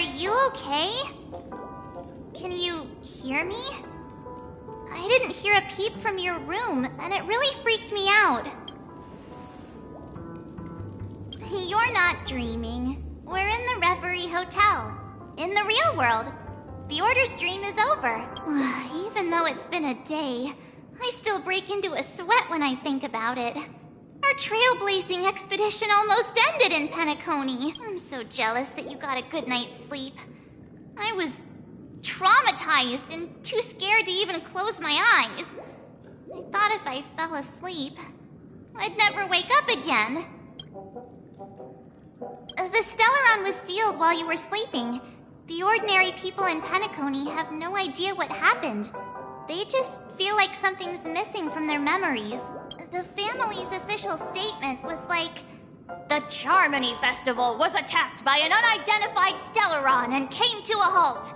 you okay? Can you hear me? I didn't hear a peep from your room, and it really freaked me out. You're not dreaming. We're in the Reverie Hotel. In the real world. The Order's dream is over. Even though it's been a day, I still break into a sweat when I think about it. Our trailblazing expedition almost ended in Penacony. I'm so jealous that you got a good night's sleep. I was traumatized and too scared to even close my eyes. I thought if I fell asleep, I'd never wake up again. The Stellaron was sealed while you were sleeping. The ordinary people in Penacony have no idea what happened. They just feel like something's missing from their memories. The family's official statement was like, "The Charmony Festival was attacked by an unidentified Stellaron and came to a halt."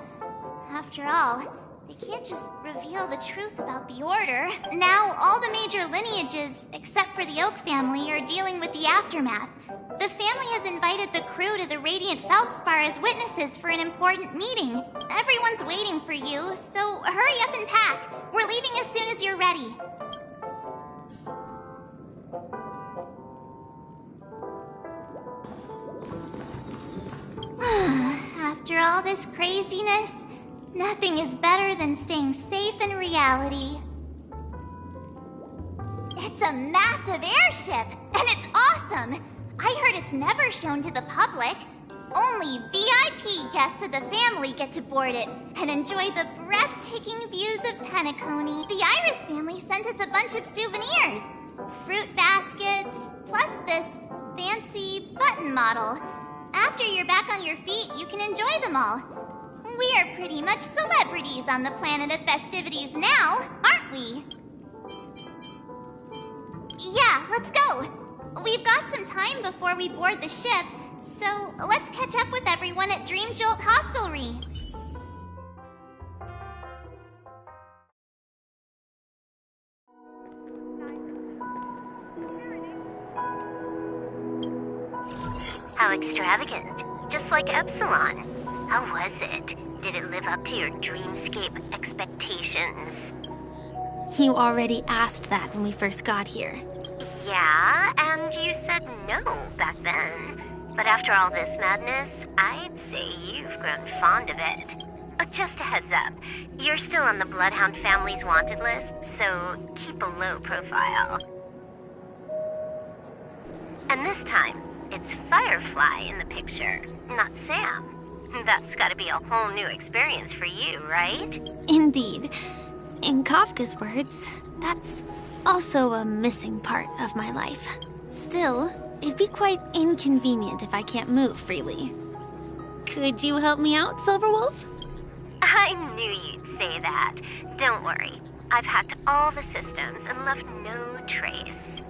After all, they can't just reveal the truth about the Order. Now, all the major lineages, except for the Oak family, are dealing with the aftermath. The family has invited the crew to the Radiant Feldspar as witnesses for an important meeting. Everyone's waiting for you, so hurry up and pack. We're leaving as soon as you're ready. After all this craziness, nothing is better than staying safe in reality. It's a massive airship, and it's awesome! I heard it's never shown to the public. Only VIP guests of the family get to board it and enjoy the breathtaking views of Penacony. The Iris family sent us a bunch of souvenirs. Fruit baskets, plus this fancy button model. After you're back on your feet, you can enjoy them all. We are pretty much celebrities on the planet of festivities now, aren't we? Yeah, let's go. We've got some time before we board the ship, so let's catch up with everyone at Dream Jolt Hostelry. How extravagant. Just like Epsilon. How was it? Did it live up to your dreamscape expectations? You already asked that when we first got here. Yeah, and you said no back then. But after all this madness, I'd say you've grown fond of it. Just a heads up, you're still on the Bloodhound family's wanted list, so keep a low profile. And this time, it's Firefly in the picture, not Sam. That's gotta be a whole new experience for you, right? Indeed. In Kafka's words, that's also a missing part of my life. Still, it'd be quite inconvenient if I can't move freely. Could you help me out, Silverwolf? I knew you'd say that. Don't worry. I've hacked all the systems and left no trace.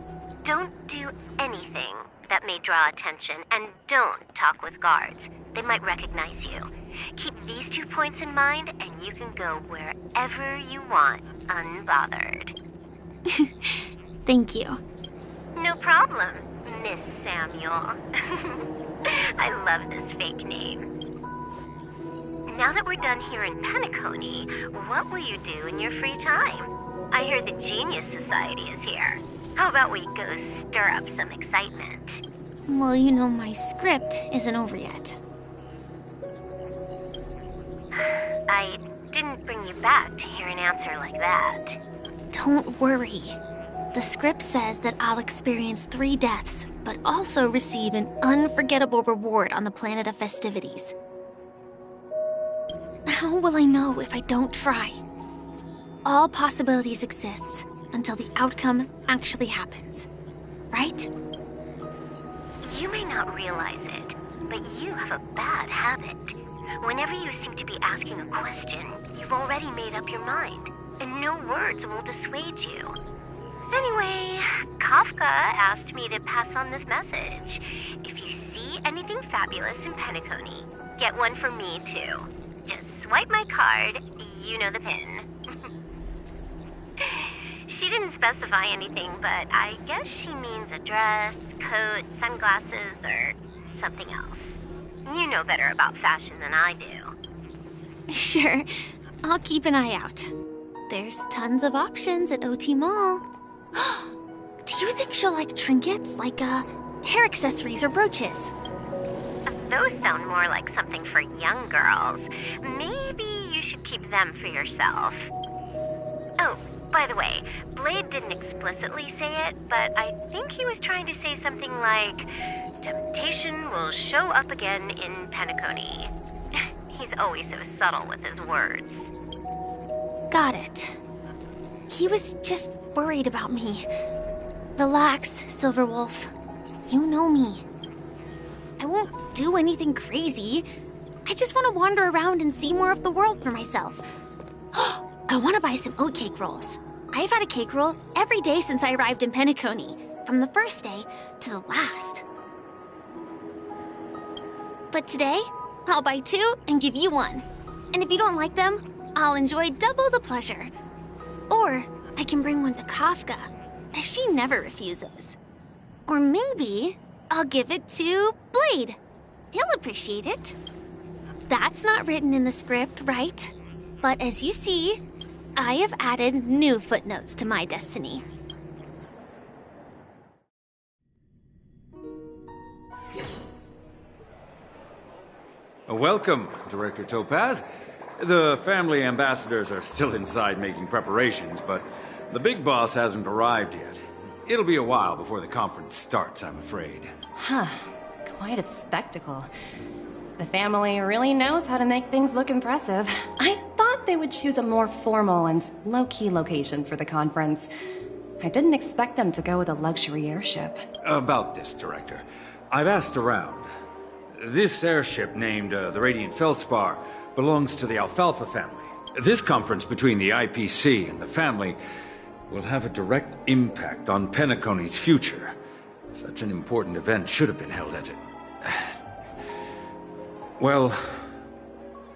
Don't do anything that may draw attention, and don't talk with guards. They might recognize you. Keep these 2 points in mind, and you can go wherever you want, unbothered. Thank you. No problem, Miss Samuel. I love this fake name. Now that we're done here in Penacony, what will you do in your free time? I hear the Genius Society is here. How about we go stir up some excitement? Well, you know my script isn't over yet. I didn't bring you back to hear an answer like that. Don't worry. The script says that I'll experience 3 deaths, but also receive an unforgettable reward on the planet of festivities. How will I know if I don't try? All possibilities exist until the outcome actually happens, right? You may not realize it, but you have a bad habit. Whenever you seem to be asking a question, you've already made up your mind, and no words will dissuade you. Anyway, Kafka asked me to pass on this message. If you see anything fabulous in Penacony, get one for me too. Just swipe my card, you know the pin. She didn't specify anything, but I guess she means a dress, coat, sunglasses, or something else. You know better about fashion than I do. Sure, I'll keep an eye out. There's tons of options at OT Mall. Do you think she'll like trinkets, like hair accessories or brooches? Those sound more like something for young girls. Maybe you should keep them for yourself. Oh, by the way, Blade didn't explicitly say it, but I think he was trying to say something like, temptation will show up again in Penacony. He's always so subtle with his words. Got it. He was just worried about me. Relax, Silverwolf. You know me. I won't do anything crazy. I just want to wander around and see more of the world for myself. I want to buy some oatcake rolls. I've had a cake roll every day since I arrived in Penacony, from the first day to the last. But today, I'll buy 2 and give you 1. And if you don't like them, I'll enjoy double the pleasure. Or I can bring one to Kafka, as she never refuses. Or maybe I'll give it to Blade. He'll appreciate it. That's not written in the script, right? But as you see, I have added new footnotes to my destiny. Welcome, Director Topaz. The family ambassadors are still inside making preparations, but the big boss hasn't arrived yet. It'll be a while before the conference starts, I'm afraid. Huh. Quite a spectacle. The family really knows how to make things look impressive. I thought they would choose a more formal and low-key location for the conference. I didn't expect them to go with a luxury airship. About this, Director. I've asked around. This airship, named the Radiant Feldspar, belongs to the Alfalfa family. This conference between the IPC and the family will have a direct impact on Penacony's future. Such an important event should have been held at well,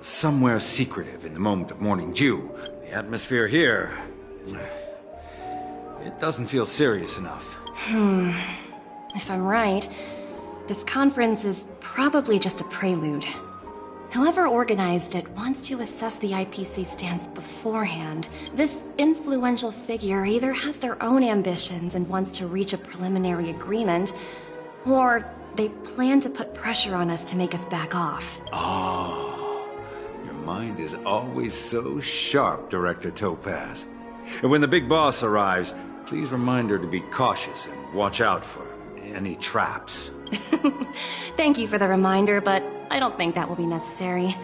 somewhere secretive in the moment of morning dew. The atmosphere here, it doesn't feel serious enough. If I'm right, this conference is probably just a prelude. Whoever organized it wants to assess the IPC stance beforehand. This influential figure either has their own ambitions and wants to reach a preliminary agreement, or they plan to put pressure on us to make us back off. Oh, your mind is always so sharp, Director Topaz. And when the big boss arrives, please remind her to be cautious and watch out for any traps. Thank you for the reminder, but I don't think that will be necessary.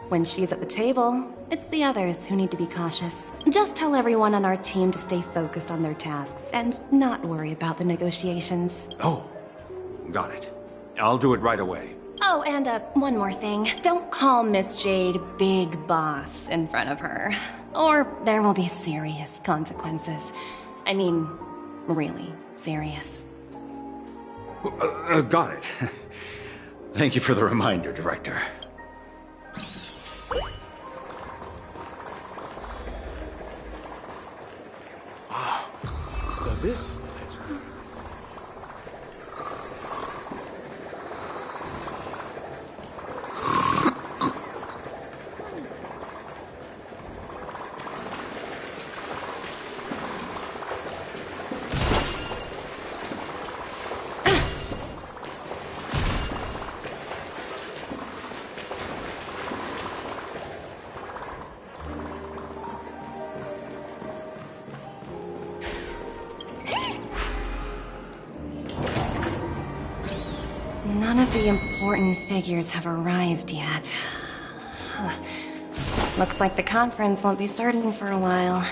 When she's at the table, it's the others who need to be cautious. Just tell everyone on our team to stay focused on their tasks and not worry about the negotiations. Oh, got it. I'll do it right away. Oh, and one more thing. Don't call Miss Jade Big Boss in front of her, or there will be serious consequences. I mean, really serious. Got it. Thank you for the reminder, Director. Wow. So this is the legend. None of the important figures have arrived yet. Looks like the conference won't be starting for a while.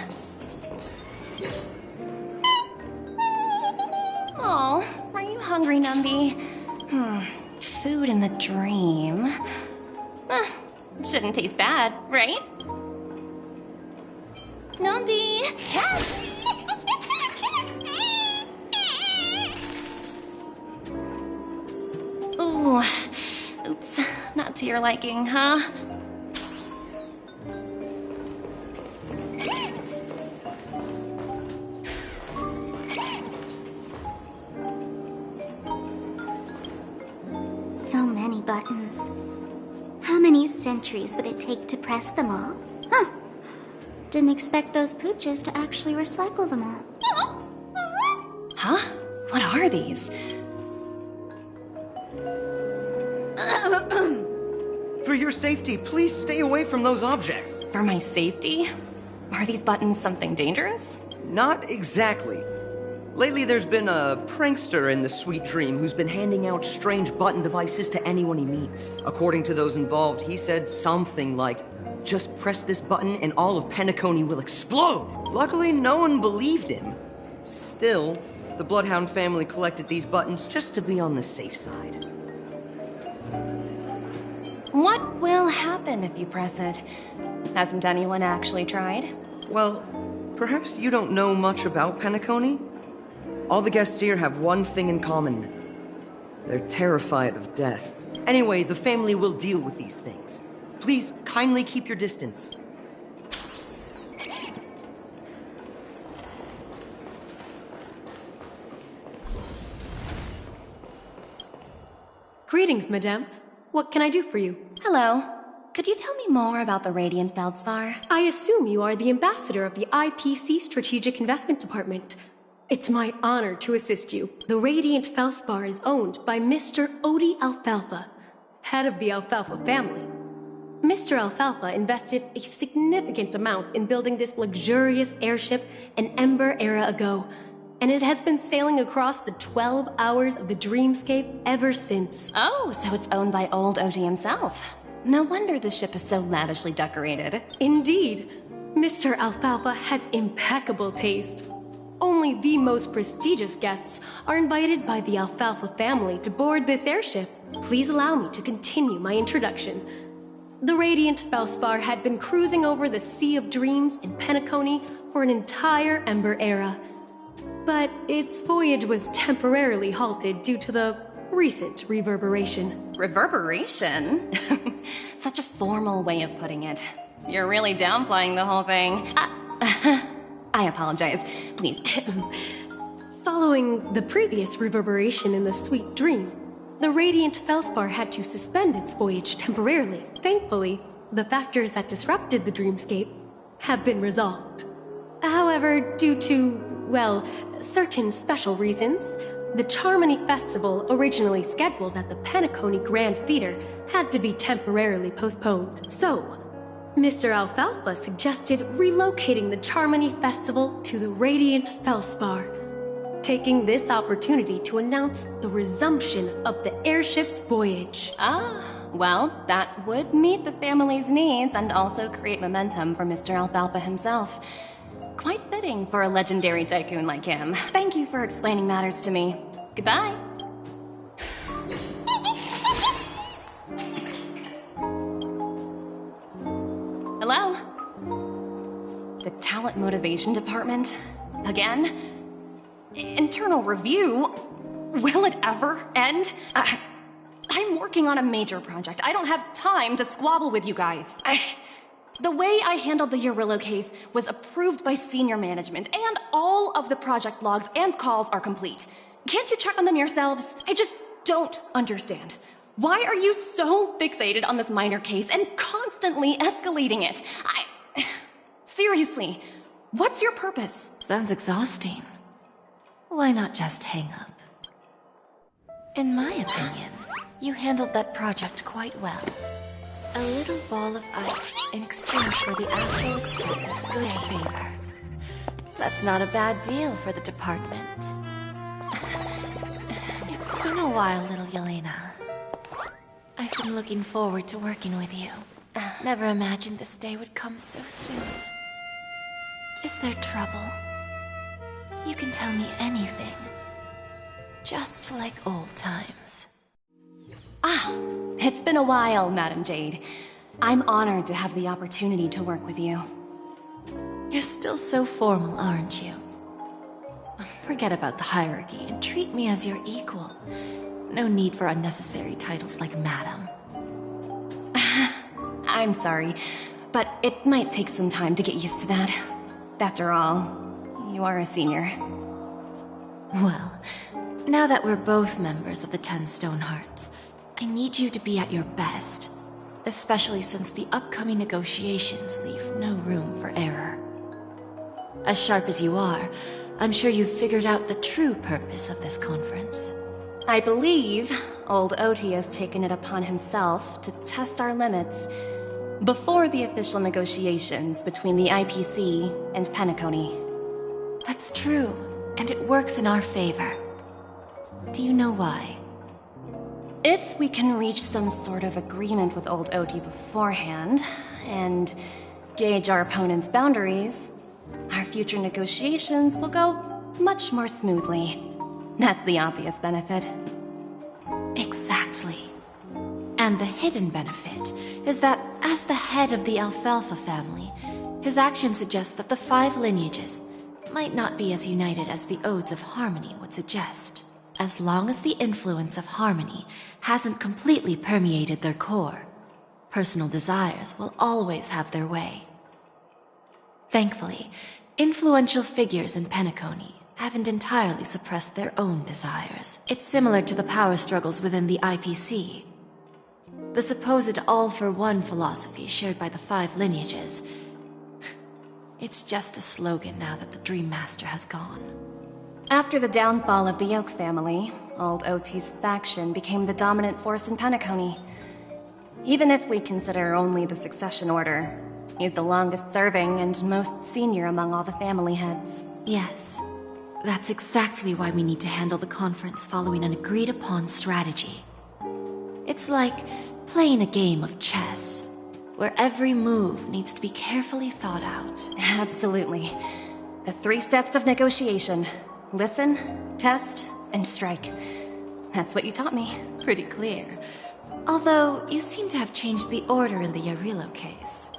Oh, are you hungry, Numby? Food in the dream. Shouldn't taste bad, right? Numby! Ooh, oops, not to your liking, huh? So many, but buttons. How many centuries would it take to press them all? Huh. Didn't expect those pooches to actually recycle them all. Huh? What are these? For your safety, please stay away from those objects. For my safety? Are these buttons something dangerous? Not exactly. Lately, there's been a prankster in the Sweet Dream who's been handing out strange button devices to anyone he meets. According to those involved, he said something like, "Just press this button and all of Penacony will explode." Luckily, no one believed him. Still, the Bloodhound family collected these buttons just to be on the safe side. What will happen if you press it? Hasn't anyone actually tried? Well, perhaps you don't know much about Penacony? All the guests here have one thing in common. They're terrified of death. Anyway, the family will deal with these things. Please, kindly keep your distance. Greetings, madame. What can I do for you? Hello. Could you tell me more about the Radiant Feldspar? I assume you are the ambassador of the IPC Strategic Investment Department. It's my honor to assist you. The Radiant Feldspar is owned by Mr. Odie Alfalfa, head of the Alfalfa family. Mr. Alfalfa invested a significant amount in building this luxurious airship an Ember era ago, and it has been sailing across the 12 hours of the dreamscape ever since. Oh, so it's owned by old Odie himself. No wonder the ship is so lavishly decorated. Indeed. Mr. Alfalfa has impeccable taste. Only the most prestigious guests are invited by the Alfalfa family to board this airship. Please allow me to continue my introduction. The Radiant Feldspar had been cruising over the Sea of Dreams in Penacony for an entire Ember era. But its voyage was temporarily halted due to the recent reverberation. Reverberation? Such a formal way of putting it. You're really downplaying the whole thing. I apologize. Please. Following the previous reverberation in the Sweet Dream, the Radiant Feldspar had to suspend its voyage temporarily. Thankfully, the factors that disrupted the dreamscape have been resolved. However, due to, well, certain special reasons, the Charmony Festival, originally scheduled at the Penacony Grand Theater, had to be temporarily postponed. So, Mr. Alfalfa suggested relocating the Charmony Festival to the Radiant Feldspar, taking this opportunity to announce the resumption of the airship's voyage. Well, that would meet the family's needs and also create momentum for Mr. Alfalfa himself. Quite fitting for a legendary tycoon like him. Thank you for explaining matters to me. Goodbye. Hello? The Talent Motivation Department? Again? Internal review? Will it ever end? I'm working on a major project. I don't have time to squabble with you guys. The way I handled the Urillo case was approved by senior management, and all of the project logs and calls are complete. Can't you check on them yourselves? I just don't understand. Why are you so fixated on this minor case and constantly escalating it? Seriously, what's your purpose? Sounds exhausting. Why not just hang up? In my opinion, you handled that project quite well. A little ball of ice in exchange for the Astral Express's good favor. That's not a bad deal for the department. It's been a while, little Yelena. I've been looking forward to working with you. Never imagined this day would come so soon. Is there trouble? You can tell me anything. Just like old times. It's been a while, Madam Jade. I'm honored to have the opportunity to work with you. You're still so formal, aren't you? Forget about the hierarchy and treat me as your equal. No need for unnecessary titles like Madam. I'm sorry, but it might take some time to get used to that. After all, you are a senior. Well, now that we're both members of the 10 Stone Hearts, I need you to be at your best, especially since the upcoming negotiations leave no room for error. As sharp as you are, I'm sure you've figured out the true purpose of this conference. I believe old Oti has taken it upon himself to test our limits before the official negotiations between the IPC and Penacony. That's true, and it works in our favor. Do you know why? If we can reach some sort of agreement with old Oti beforehand, and gauge our opponent's boundaries, our future negotiations will go much more smoothly. That's the obvious benefit. Exactly. And the hidden benefit is that as the head of the Alfalfa family, his actions suggest that the 5 lineages might not be as united as the Odes of Harmony would suggest. As long as the influence of Harmony hasn't completely permeated their core, personal desires will always have their way. Thankfully, influential figures in Penacony haven't entirely suppressed their own desires. It's similar to the power struggles within the IPC. The supposed all-for-one philosophy shared by the 5 lineages. It's just a slogan now that the Dream Master has gone. After the downfall of the Yoke family, old Oti's faction became the dominant force in Penacony. Even if we consider only the succession order, he's the longest serving and most senior among all the family heads. Yes. That's exactly why we need to handle the conference following an agreed-upon strategy. It's like playing a game of chess, where every move needs to be carefully thought out. Absolutely. The 3 steps of negotiation. Listen, test, and strike. That's what you taught me. Pretty clear. Although, you seem to have changed the order in the Yarilo case.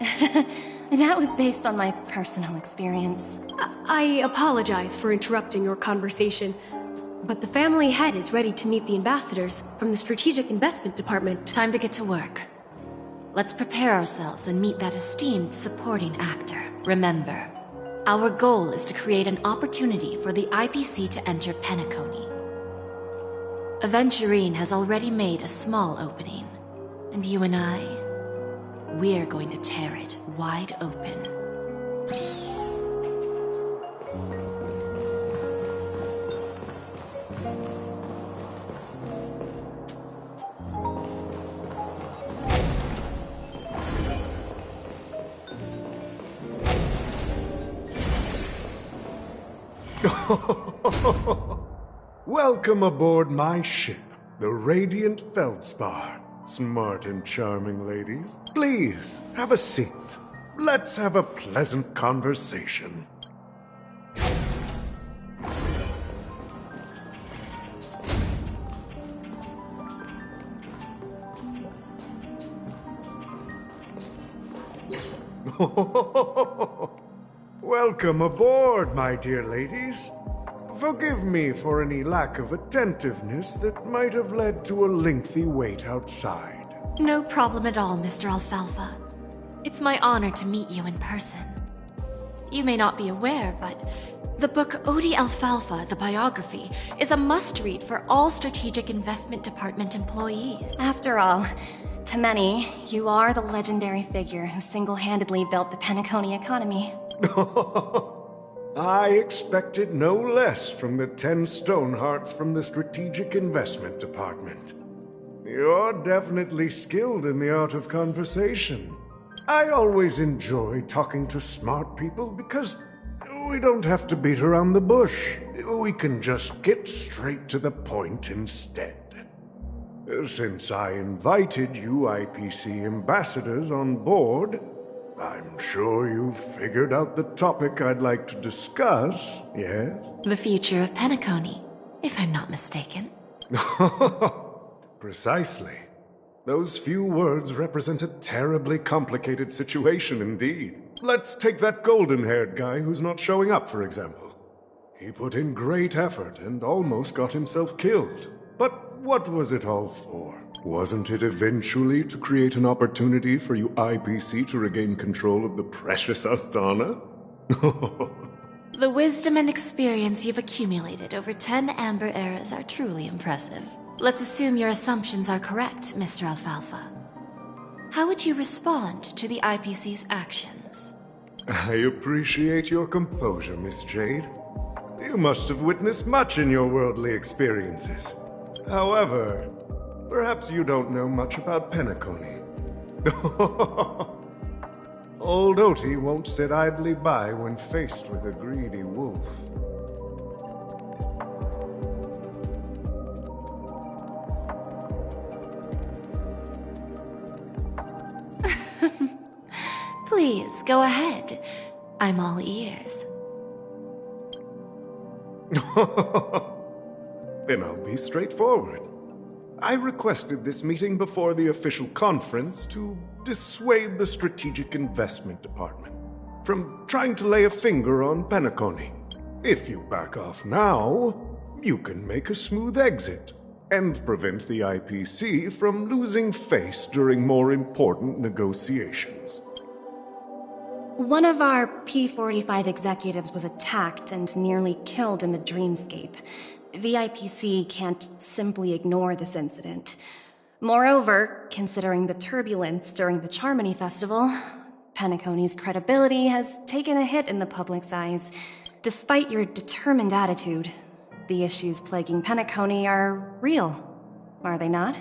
That was based on my personal experience. I apologize for interrupting your conversation, but the family head is ready to meet the ambassadors from the Strategic Investment Department. Time to get to work. Let's prepare ourselves and meet that esteemed supporting actor. Remember, our goal is to create an opportunity for the IPC to enter Penacony. Aventurine has already made a small opening, and you and I, we're going to tear it wide open. Welcome aboard my ship, the Radiant Feldspar. Smart and charming ladies. Please, have a seat. Let's have a pleasant conversation. Welcome aboard, my dear ladies. Forgive me for any lack of attentiveness that might have led to a lengthy wait outside. No problem at all, Mr. Alfalfa. It's my honor to meet you in person. You may not be aware, but the book Odi Alfalfa, the biography, is a must-read for all Strategic Investment Department employees. After all, to many, you are the legendary figure who single-handedly built the Penacony economy. I expected no less from the 10 Stonehearts from the Strategic Investment Department. You're definitely skilled in the art of conversation. I always enjoy talking to smart people because we don't have to beat around the bush. We can just get straight to the point instead. Since I invited you IPC ambassadors on board, I'm sure you've figured out the topic I'd like to discuss, yes? The future of Penacony, if I'm not mistaken. Precisely. Those few words represent a terribly complicated situation indeed. Let's take that golden-haired guy who's not showing up, for example. He put in great effort and almost got himself killed. But what was it all for? Wasn't it eventually to create an opportunity for you IPC to regain control of the precious Astana? The wisdom and experience you've accumulated over 10 Amber Eras are truly impressive. Let's assume your assumptions are correct, Mr. Alfalfa. How would you respond to the IPC's actions? I appreciate your composure, Miss Jade. You must have witnessed much in your worldly experiences. However, perhaps you don't know much about Penacony. Old Oti won't sit idly by when faced with a greedy wolf. Please, go ahead. I'm all ears. Then I'll be straightforward. I requested this meeting before the official conference to dissuade the Strategic Investment Department from trying to lay a finger on Penacony. If you back off now, you can make a smooth exit and prevent the IPC from losing face during more important negotiations. One of our P-45 executives was attacked and nearly killed in the dreamscape. The IPC can't simply ignore this incident. Moreover, considering the turbulence during the Charmony Festival, Penacony's credibility has taken a hit in the public's eyes. Despite your determined attitude, the issues plaguing Penacony are real, are they not?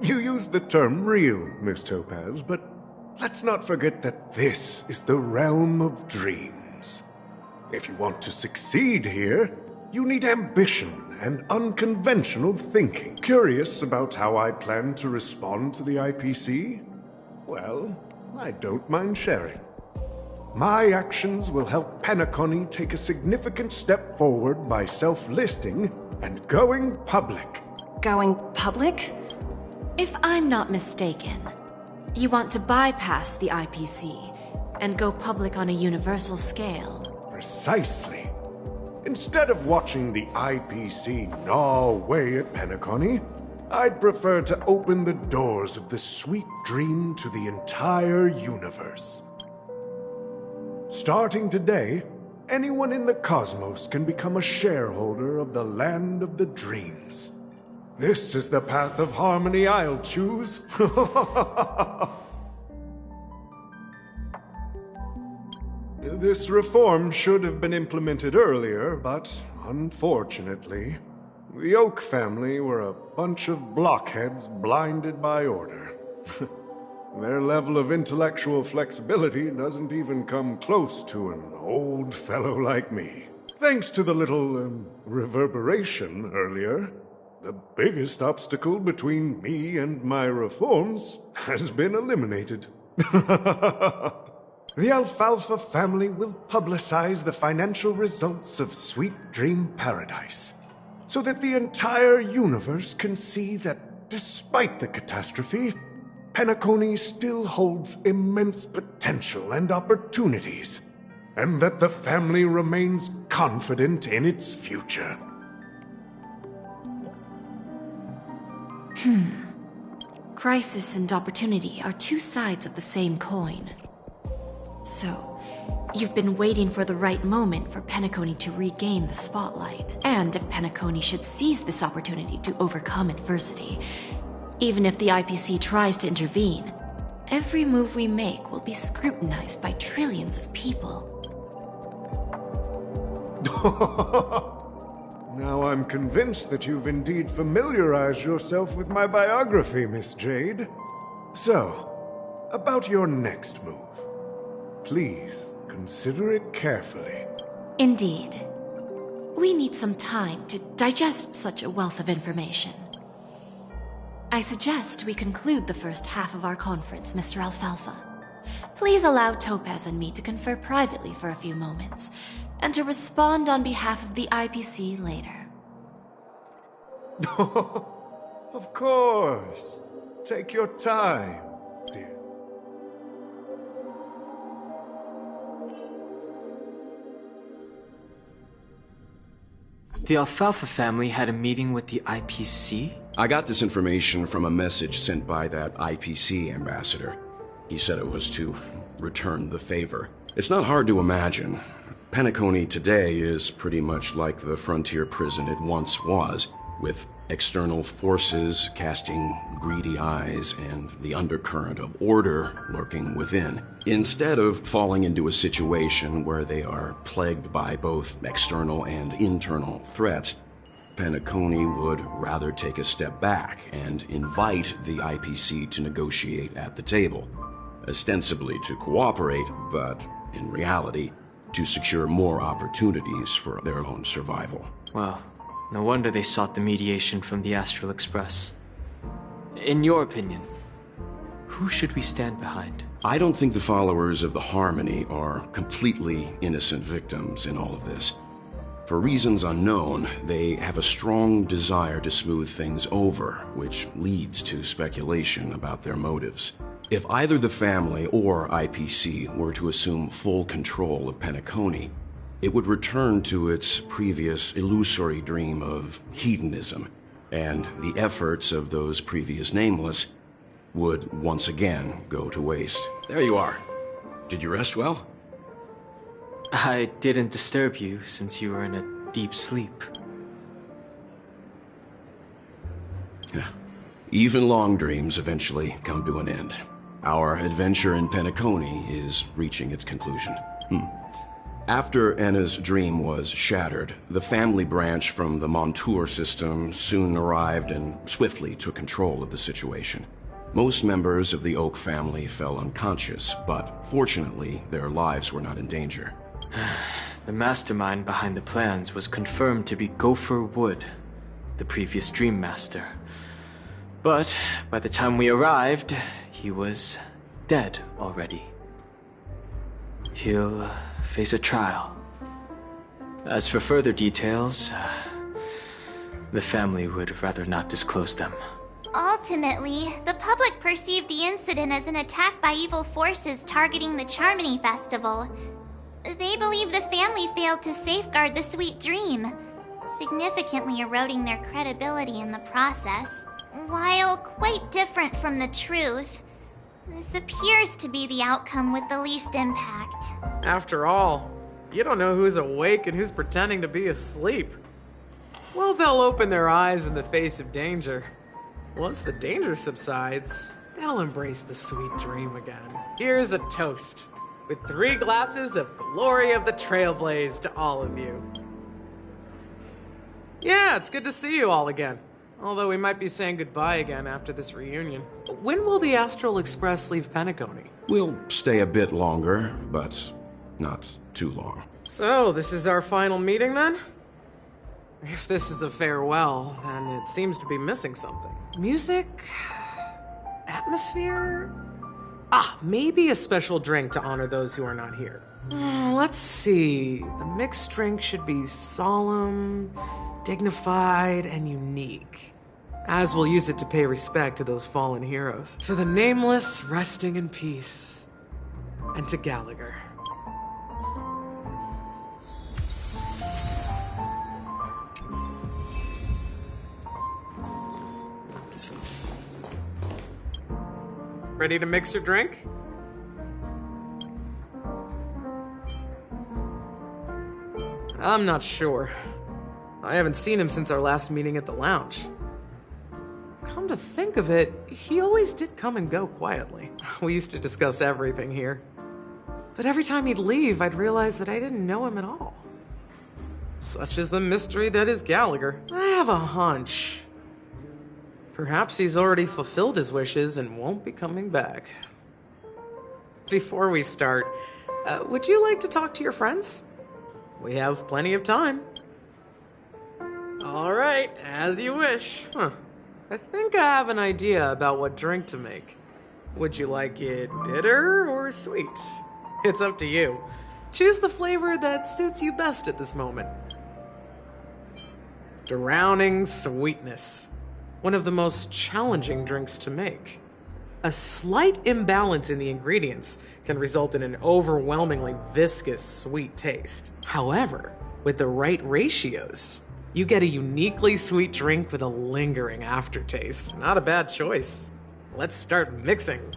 You used the term real, Miss Topaz, but let's not forget that this is the realm of dreams. If you want to succeed here, you need ambition and unconventional thinking. Curious about how I plan to respond to the IPC? Well, I don't mind sharing. My actions will help Penacony take a significant step forward by self-listing and going public. Going public? If I'm not mistaken, you want to bypass the IPC and go public on a universal scale. Precisely. Instead of watching the IPC gnaw away at Penacony, I'd prefer to open the doors of the sweet dream to the entire universe. Starting today, anyone in the cosmos can become a shareholder of the land of the dreams. This is the path of harmony I'll choose. This reform should have been implemented earlier, but unfortunately, the Oak family were a bunch of blockheads blinded by order. Their level of intellectual flexibility doesn't even come close to an old fellow like me. Thanks to the little reverberation earlier, the biggest obstacle between me and my reforms has been eliminated. The Alfalfa family will publicize the financial results of Sweet Dream Paradise, so that the entire universe can see that despite the catastrophe, Penacony still holds immense potential and opportunities, and that the family remains confident in its future. Crisis and opportunity are two sides of the same coin. So, you've been waiting for the right moment for Penacony to regain the spotlight. And if Penacony should seize this opportunity to overcome adversity, even if the IPC tries to intervene, every move we make will be scrutinized by trillions of people. Now I'm convinced that you've indeed familiarized yourself with my biography, Miss Jade. So, about your next move. Please, consider it carefully. Indeed. We need some time to digest such a wealth of information. I suggest we conclude the first half of our conference, Mr. Alfalfa. Please allow Topaz and me to confer privately for a few moments, and to respond on behalf of the IPC later. Of course. Take your time, dear. The Alfalfa family had a meeting with the IPC? I got this information from a message sent by that IPC ambassador. He said it was to return the favor. It's not hard to imagine. Penacony today is pretty much like the frontier prison it once was, with external forces casting greedy eyes and the undercurrent of order lurking within. Instead of falling into a situation where they are plagued by both external and internal threats, Penacony would rather take a step back and invite the IPC to negotiate at the table, ostensibly to cooperate, but in reality, to secure more opportunities for their own survival. Well, no wonder they sought the mediation from the Astral Express. In your opinion, who should we stand behind? I don't think the followers of the Harmony are completely innocent victims in all of this. For reasons unknown, they have a strong desire to smooth things over, which leads to speculation about their motives. If either the family or IPC were to assume full control of Penacony, it would return to its previous illusory dream of hedonism, and the efforts of those previous nameless would once again go to waste. There you are. Did you rest well? I didn't disturb you since you were in a deep sleep. Even long dreams eventually come to an end. Our adventure in Penacony is reaching its conclusion. After Enna's dream was shattered, the family branch from the Montour system soon arrived and swiftly took control of the situation. Most members of the Oak family fell unconscious, but fortunately, their lives were not in danger. The mastermind behind the plans was confirmed to be Gopher Wood, the previous Dream Master. But by the time we arrived, he was dead already. He'll face a trial. As for further details, the family would rather not disclose them. Ultimately, the public perceived the incident as an attack by evil forces targeting the Charmony Festival. They believe the family failed to safeguard the sweet dream, significantly eroding their credibility in the process. While quite different from the truth, this appears to be the outcome with the least impact. After all, you don't know who's awake and who's pretending to be asleep. Well, they'll open their eyes in the face of danger. Once the danger subsides, they'll embrace the sweet dream again. Here's a toast, with 3 glasses of glory of the Trailblaze to all of you. Yeah, it's good to see you all again. Although we might be saying goodbye again after this reunion. When will the Astral Express leave Penacony? We'll stay a bit longer, but not too long. So, this is our final meeting then? If this is a farewell, then it seems to be missing something. Music? Atmosphere? Maybe a special drink to honor those who are not here. Let's see. The mixed drink should be solemn, dignified, and unique. As we'll use it to pay respect to those fallen heroes. To the nameless, resting in peace. And to Gallagher. Ready to mix your drink? I'm not sure. I haven't seen him since our last meeting at the lounge. Come to think of it, he always did come and go quietly. We used to discuss everything here. But every time he'd leave, I'd realize that I didn't know him at all. Such is the mystery that is Gallagher. I have a hunch. Perhaps he's already fulfilled his wishes and won't be coming back. Before we start, would you like to talk to your friends? We have plenty of time. All right, as you wish. I think I have an idea about what drink to make. Would you like it bitter or sweet? It's up to you. Choose the flavor that suits you best at this moment. Drowning sweetness. One of the most challenging drinks to make. A slight imbalance in the ingredients can result in an overwhelmingly viscous sweet taste. However, with the right ratios, you get a uniquely sweet drink with a lingering aftertaste. Not a bad choice. Let's start mixing.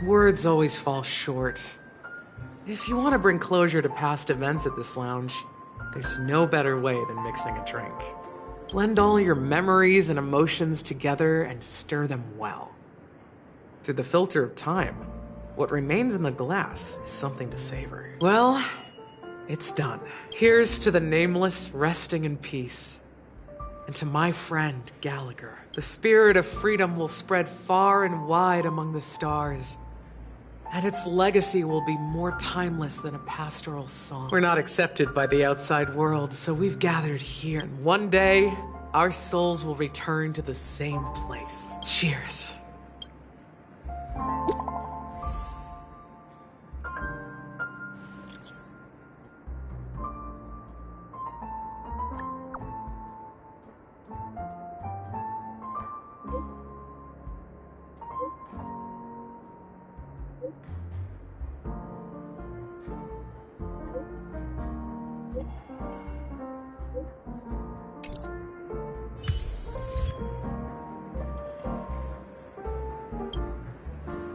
Words always fall short. If you want to bring closure to past events at this lounge, there's no better way than mixing a drink. Blend all your memories and emotions together and stir them well. Through the filter of time, what remains in the glass is something to savor. Well, it's done. Here's to the nameless resting in peace. And to my friend, Gallagher. The spirit of freedom will spread far and wide among the stars. And its legacy will be more timeless than a pastoral song. We're not accepted by the outside world, so we've gathered here. And one day, our souls will return to the same place. Cheers.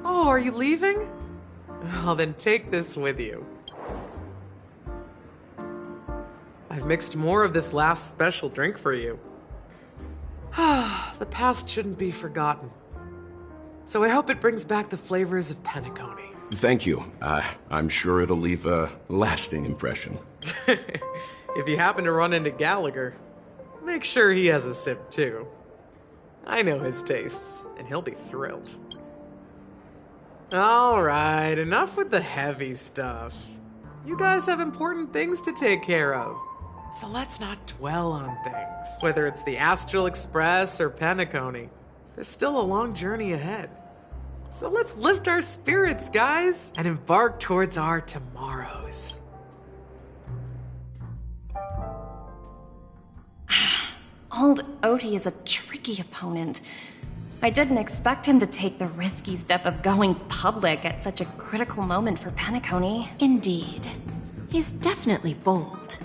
Oh, are you leaving? Well, then take this with you. I've mixed more of this last special drink for you. The past shouldn't be forgotten. So I hope it brings back the flavors of Penacony. Thank you. I'm sure it'll leave a lasting impression. If you happen to run into Gallagher, make sure he has a sip too. I know his tastes, and he'll be thrilled. Alright, enough with the heavy stuff. You guys have important things to take care of. So let's not dwell on things. Whether it's the Astral Express or Penacony, there's still a long journey ahead. So let's lift our spirits, guys, and embark towards our tomorrows. Old Odie is a tricky opponent. I didn't expect him to take the risky step of going public at such a critical moment for Penacony. Indeed. He's definitely bold.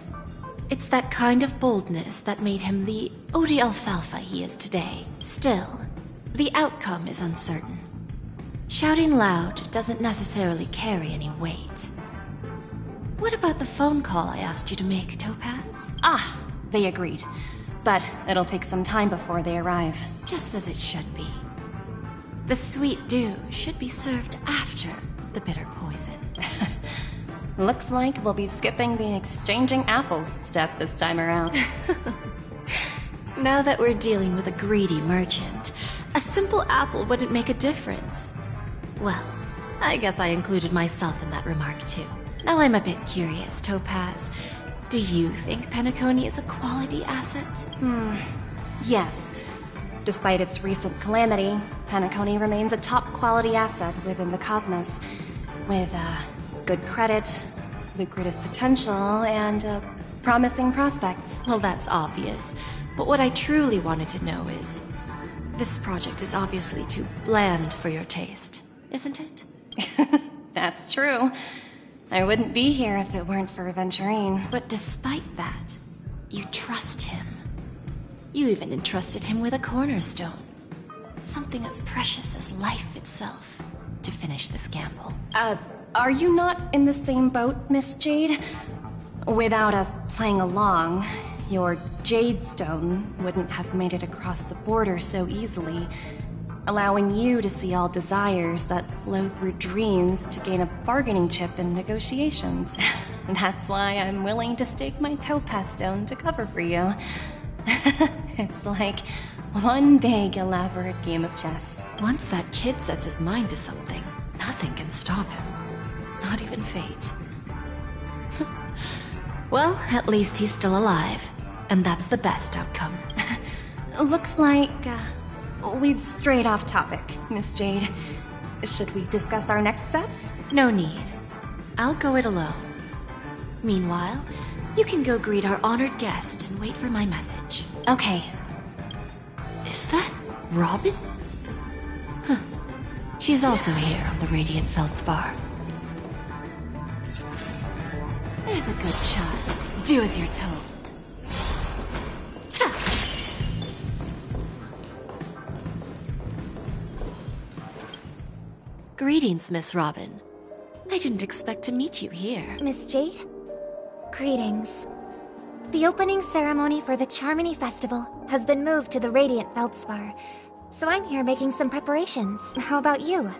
It's that kind of boldness that made him the Odie Alfalfa he is today. Still, the outcome is uncertain. Shouting loud doesn't necessarily carry any weight. What about the phone call I asked you to make, Topaz? Ah, they agreed. But it'll take some time before they arrive. Just as it should be. The sweet dew should be served after the bitter poison. Looks like we'll be skipping the exchanging apples step this time around. Now that we're dealing with a greedy merchant, a simple apple wouldn't make a difference. Well, I guess I included myself in that remark too. Now I'm a bit curious, Topaz. Do you think Penacony is a quality asset? Yes. Despite its recent calamity, Penacony remains a top quality asset within the cosmos. With good credit, lucrative potential, and promising prospects. Well, that's obvious. But what I truly wanted to know is, this project is obviously too bland for your taste, isn't it? That's true. I wouldn't be here if it weren't for Venturine. But despite that, you trust him. You even entrusted him with a cornerstone. Something as precious as life itself, to finish this gamble. Are you not in the same boat, Miss Jade? Without us playing along, your Jade Stone wouldn't have made it across the border so easily, allowing you to see all desires that flow through dreams to gain a bargaining chip in negotiations. That's why I'm willing to stake my Topaz Stone to cover for you. It's like one big elaborate game of chess. Once that kid sets his mind to something, nothing can stop him. Not even fate. Well, at least he's still alive, and that's the best outcome. Looks like we've strayed off topic, Miss Jade. Should we discuss our next steps? No need. I'll go it alone. Meanwhile, you can go greet our honored guest and wait for my message. Okay. Is that Robin? Huh. She's also here on the Radiant Feldspar. There's a good child. Do as you're told. Ta! Greetings, Miss Robin. I didn't expect to meet you here. Miss Jade? Greetings. The opening ceremony for the Charmony Festival has been moved to the Radiant Feldspar, so I'm here making some preparations. How about you?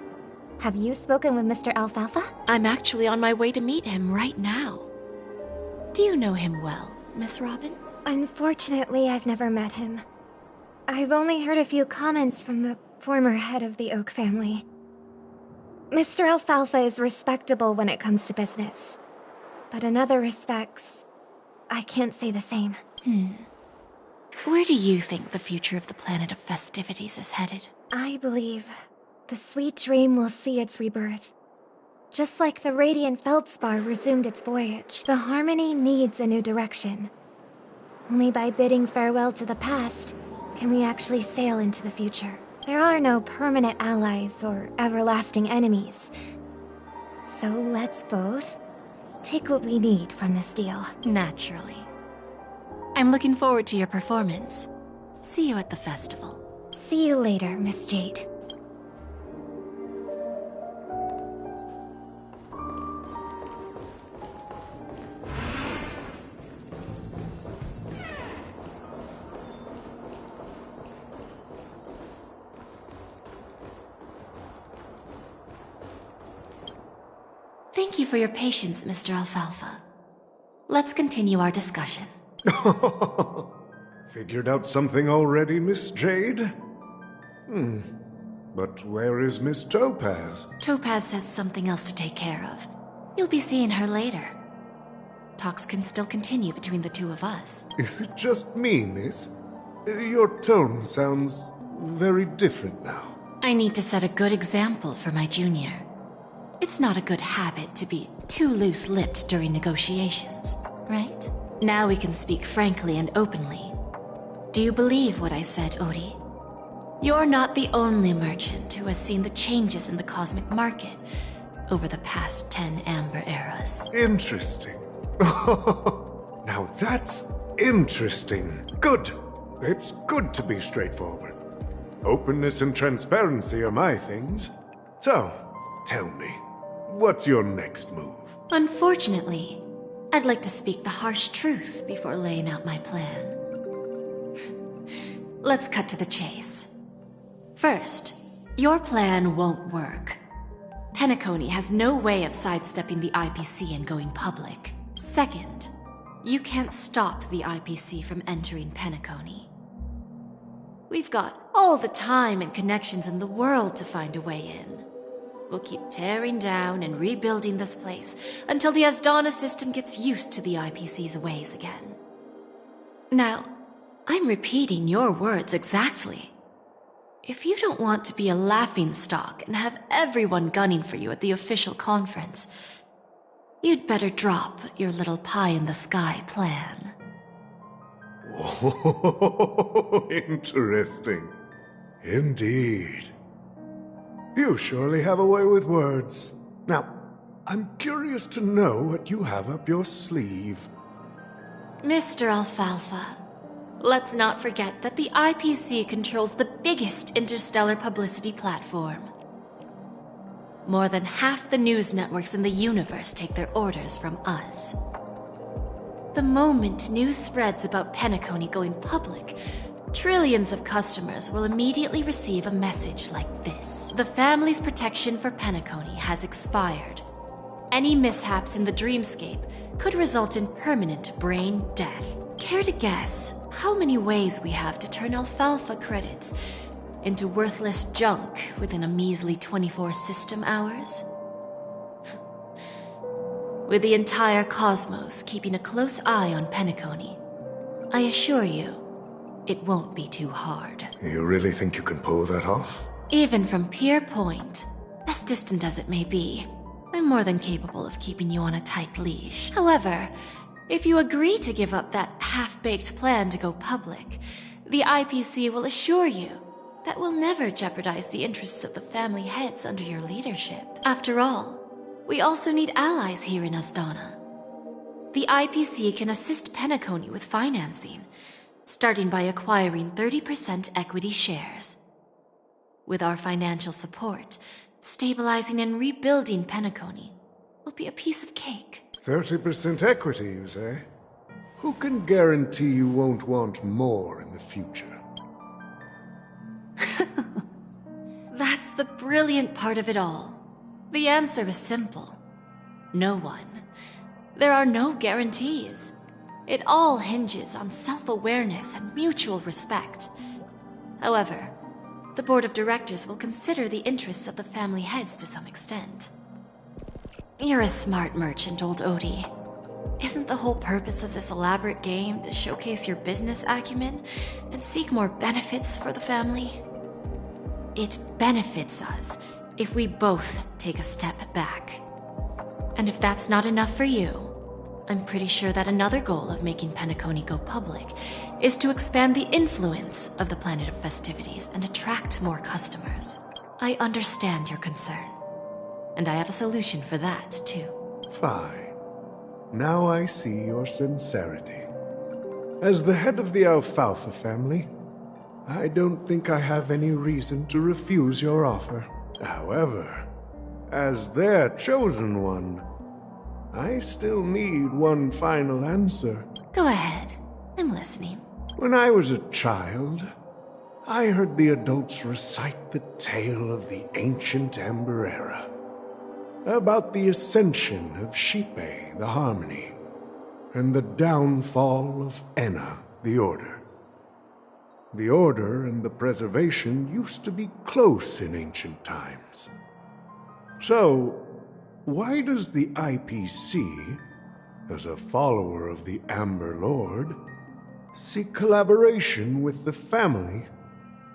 Have you spoken with Mr. Alfalfa? I'm actually on my way to meet him right now. Do you know him well, Miss Robin? Unfortunately, I've never met him. I've only heard a few comments from the former head of the Oak family. Mr. Alfalfa is respectable when it comes to business, but in other respects, I can't say the same. Where do you think the future of the planet of festivities is headed? I believe the sweet dream will see its rebirth. Just like the Radiant Feldspar resumed its voyage, the Harmony needs a new direction. Only by bidding farewell to the past can we actually sail into the future. There are no permanent allies or everlasting enemies. So let's both take what we need from this deal. Naturally. I'm looking forward to your performance. See you at the festival. See you later, Miss Jade. Thank you for your patience, Mr. Alfalfa. Let's continue our discussion. Figured out something already, Miss Jade? But where is Miss Topaz? Topaz has something else to take care of. You'll be seeing her later. Talks can still continue between the two of us. Is it just me, miss? Your tone sounds very different now. I need to set a good example for my junior. It's not a good habit to be too loose-lipped during negotiations, right? Now we can speak frankly and openly. Do you believe what I said, Odie? You're not the only merchant who has seen the changes in the cosmic market over the past 10 Amber Eras. Interesting. Now that's interesting. Good. It's good to be straightforward. Openness and transparency are my things. So, tell me, what's your next move? Unfortunately, I'd like to speak the harsh truth before laying out my plan. Let's cut to the chase. First, your plan won't work. Penacony has no way of sidestepping the IPC and going public. Second, you can't stop the IPC from entering Penacony. We've got all the time and connections in the world to find a way in. We'll keep tearing down and rebuilding this place until the Asdana system gets used to the IPC's ways again. Now, I'm repeating your words exactly. If you don't want to be a laughingstock and have everyone gunning for you at the official conference, you'd better drop your little pie-in-the-sky plan. Whoa, interesting. Indeed. You surely have a way with words. Now, I'm curious to know what you have up your sleeve. Mr. Alfalfa, let's not forget that the IPC controls the biggest interstellar publicity platform. More than half the news networks in the universe take their orders from us. The moment news spreads about Penacony going public, trillions of customers will immediately receive a message like this. The family's protection for Penacony has expired. Any mishaps in the dreamscape could result in permanent brain death. Care to guess how many ways we have to turn Alfalfa credits into worthless junk within a measly 24 system hours? With the entire cosmos keeping a close eye on Penacony, I assure you, it won't be too hard. You really think you can pull that off? Even from Pier Point, as distant as it may be, I'm more than capable of keeping you on a tight leash. However, if you agree to give up that half-baked plan to go public, the IPC will assure you that we'll never jeopardize the interests of the family heads under your leadership. After all, we also need allies here in Asdana. The IPC can assist Penacony with financing, starting by acquiring 30% equity shares. With our financial support, stabilizing and rebuilding Penacony will be a piece of cake. 30% equity, you say? Who can guarantee you won't want more in the future? That's the brilliant part of it all. The answer is simple. No one. There are no guarantees. It all hinges on self-awareness and mutual respect. However, the board of directors will consider the interests of the family heads to some extent. You're a smart merchant, old Odie. Isn't the whole purpose of this elaborate game to showcase your business acumen and seek more benefits for the family? It benefits us if we both take a step back. And if that's not enough for you, I'm pretty sure that another goal of making Penacony go public is to expand the influence of the Planet of Festivities and attract more customers. I understand your concern, and I have a solution for that, too. Fine. Now I see your sincerity. As the head of the Alfalfa family, I don't think I have any reason to refuse your offer. However, as their chosen one, I still need one final answer. Go ahead. I'm listening. When I was a child, I heard the adults recite the tale of the ancient Amber Era, about the ascension of Shipe, the Harmony, and the downfall of Enna, the Order. The Order and the Preservation used to be close in ancient times. So, why does the IPC, as a follower of the Amber Lord, seek collaboration with the family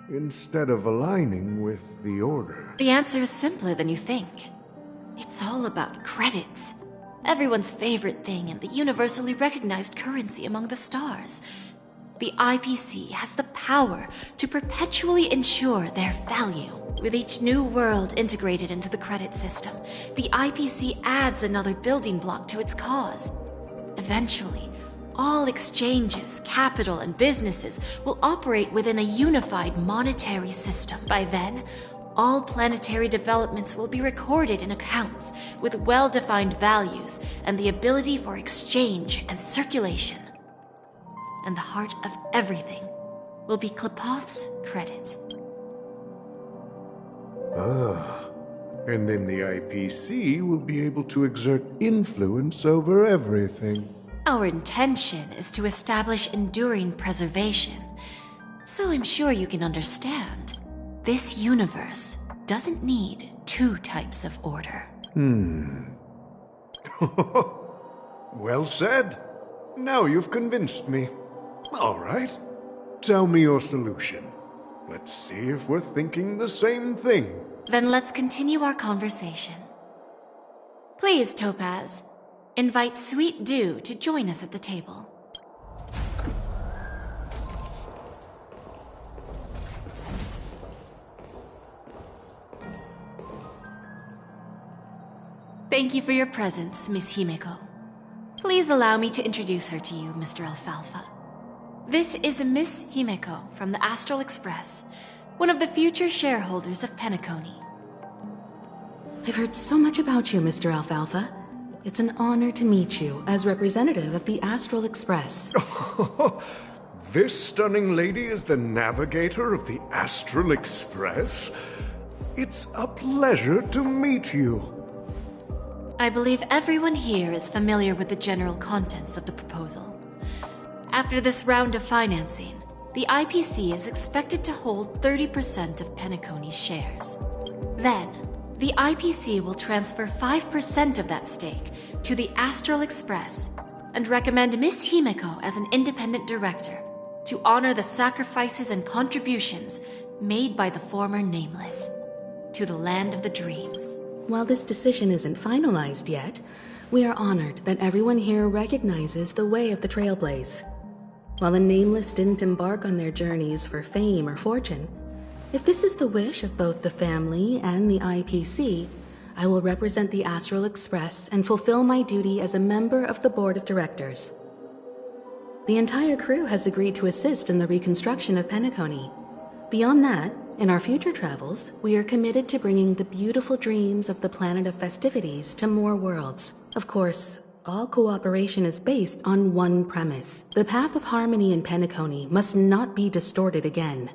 instead of aligning with the Order? The answer is simpler than you think. It's all about credits. Everyone's favorite thing and the universally recognized currency among the stars. The IPC has the power to perpetually ensure their value. With each new world integrated into the credit system, the IPC adds another building block to its cause. Eventually, all exchanges, capital, and businesses will operate within a unified monetary system. By then, all planetary developments will be recorded in accounts with well-defined values and the ability for exchange and circulation. And the heart of everything will be Klepoth's credit. Ah, and then the IPC will be able to exert influence over everything. Our intention is to establish enduring preservation, so I'm sure you can understand. This universe doesn't need two types of order. Well said. Now you've convinced me. All right. Tell me your solution. Let's see if we're thinking the same thing. Then let's continue our conversation. Please, Topaz, invite Sweet Dew to join us at the table. Thank you for your presence, Miss Himeko. Please allow me to introduce her to you, Mr. Alfalfa. This is Miss Himeko from the Astral Express, one of the future shareholders of Penacony. I've heard so much about you, Mr. Alfalfa. It's an honor to meet you as representative of the Astral Express. This stunning lady is the navigator of the Astral Express? It's a pleasure to meet you. I believe everyone here is familiar with the general contents of the proposal. After this round of financing, the IPC is expected to hold 30% of Penacony's shares. Then, the IPC will transfer 5% of that stake to the Astral Express and recommend Miss Himeko as an independent director to honor the sacrifices and contributions made by the former Nameless to the land of the dreams. While this decision isn't finalized yet, we are honored that everyone here recognizes the way of the Trailblaze. While the Nameless didn't embark on their journeys for fame or fortune, if this is the wish of both the family and the IPC, I will represent the Astral Express and fulfill my duty as a member of the board of directors. The entire crew has agreed to assist in the reconstruction of Penacony. Beyond that, In our future travels, we are committed to bringing the beautiful dreams of the planet of festivities to more worlds. Of course, all cooperation is based on one premise. The path of harmony in Penacony must not be distorted again,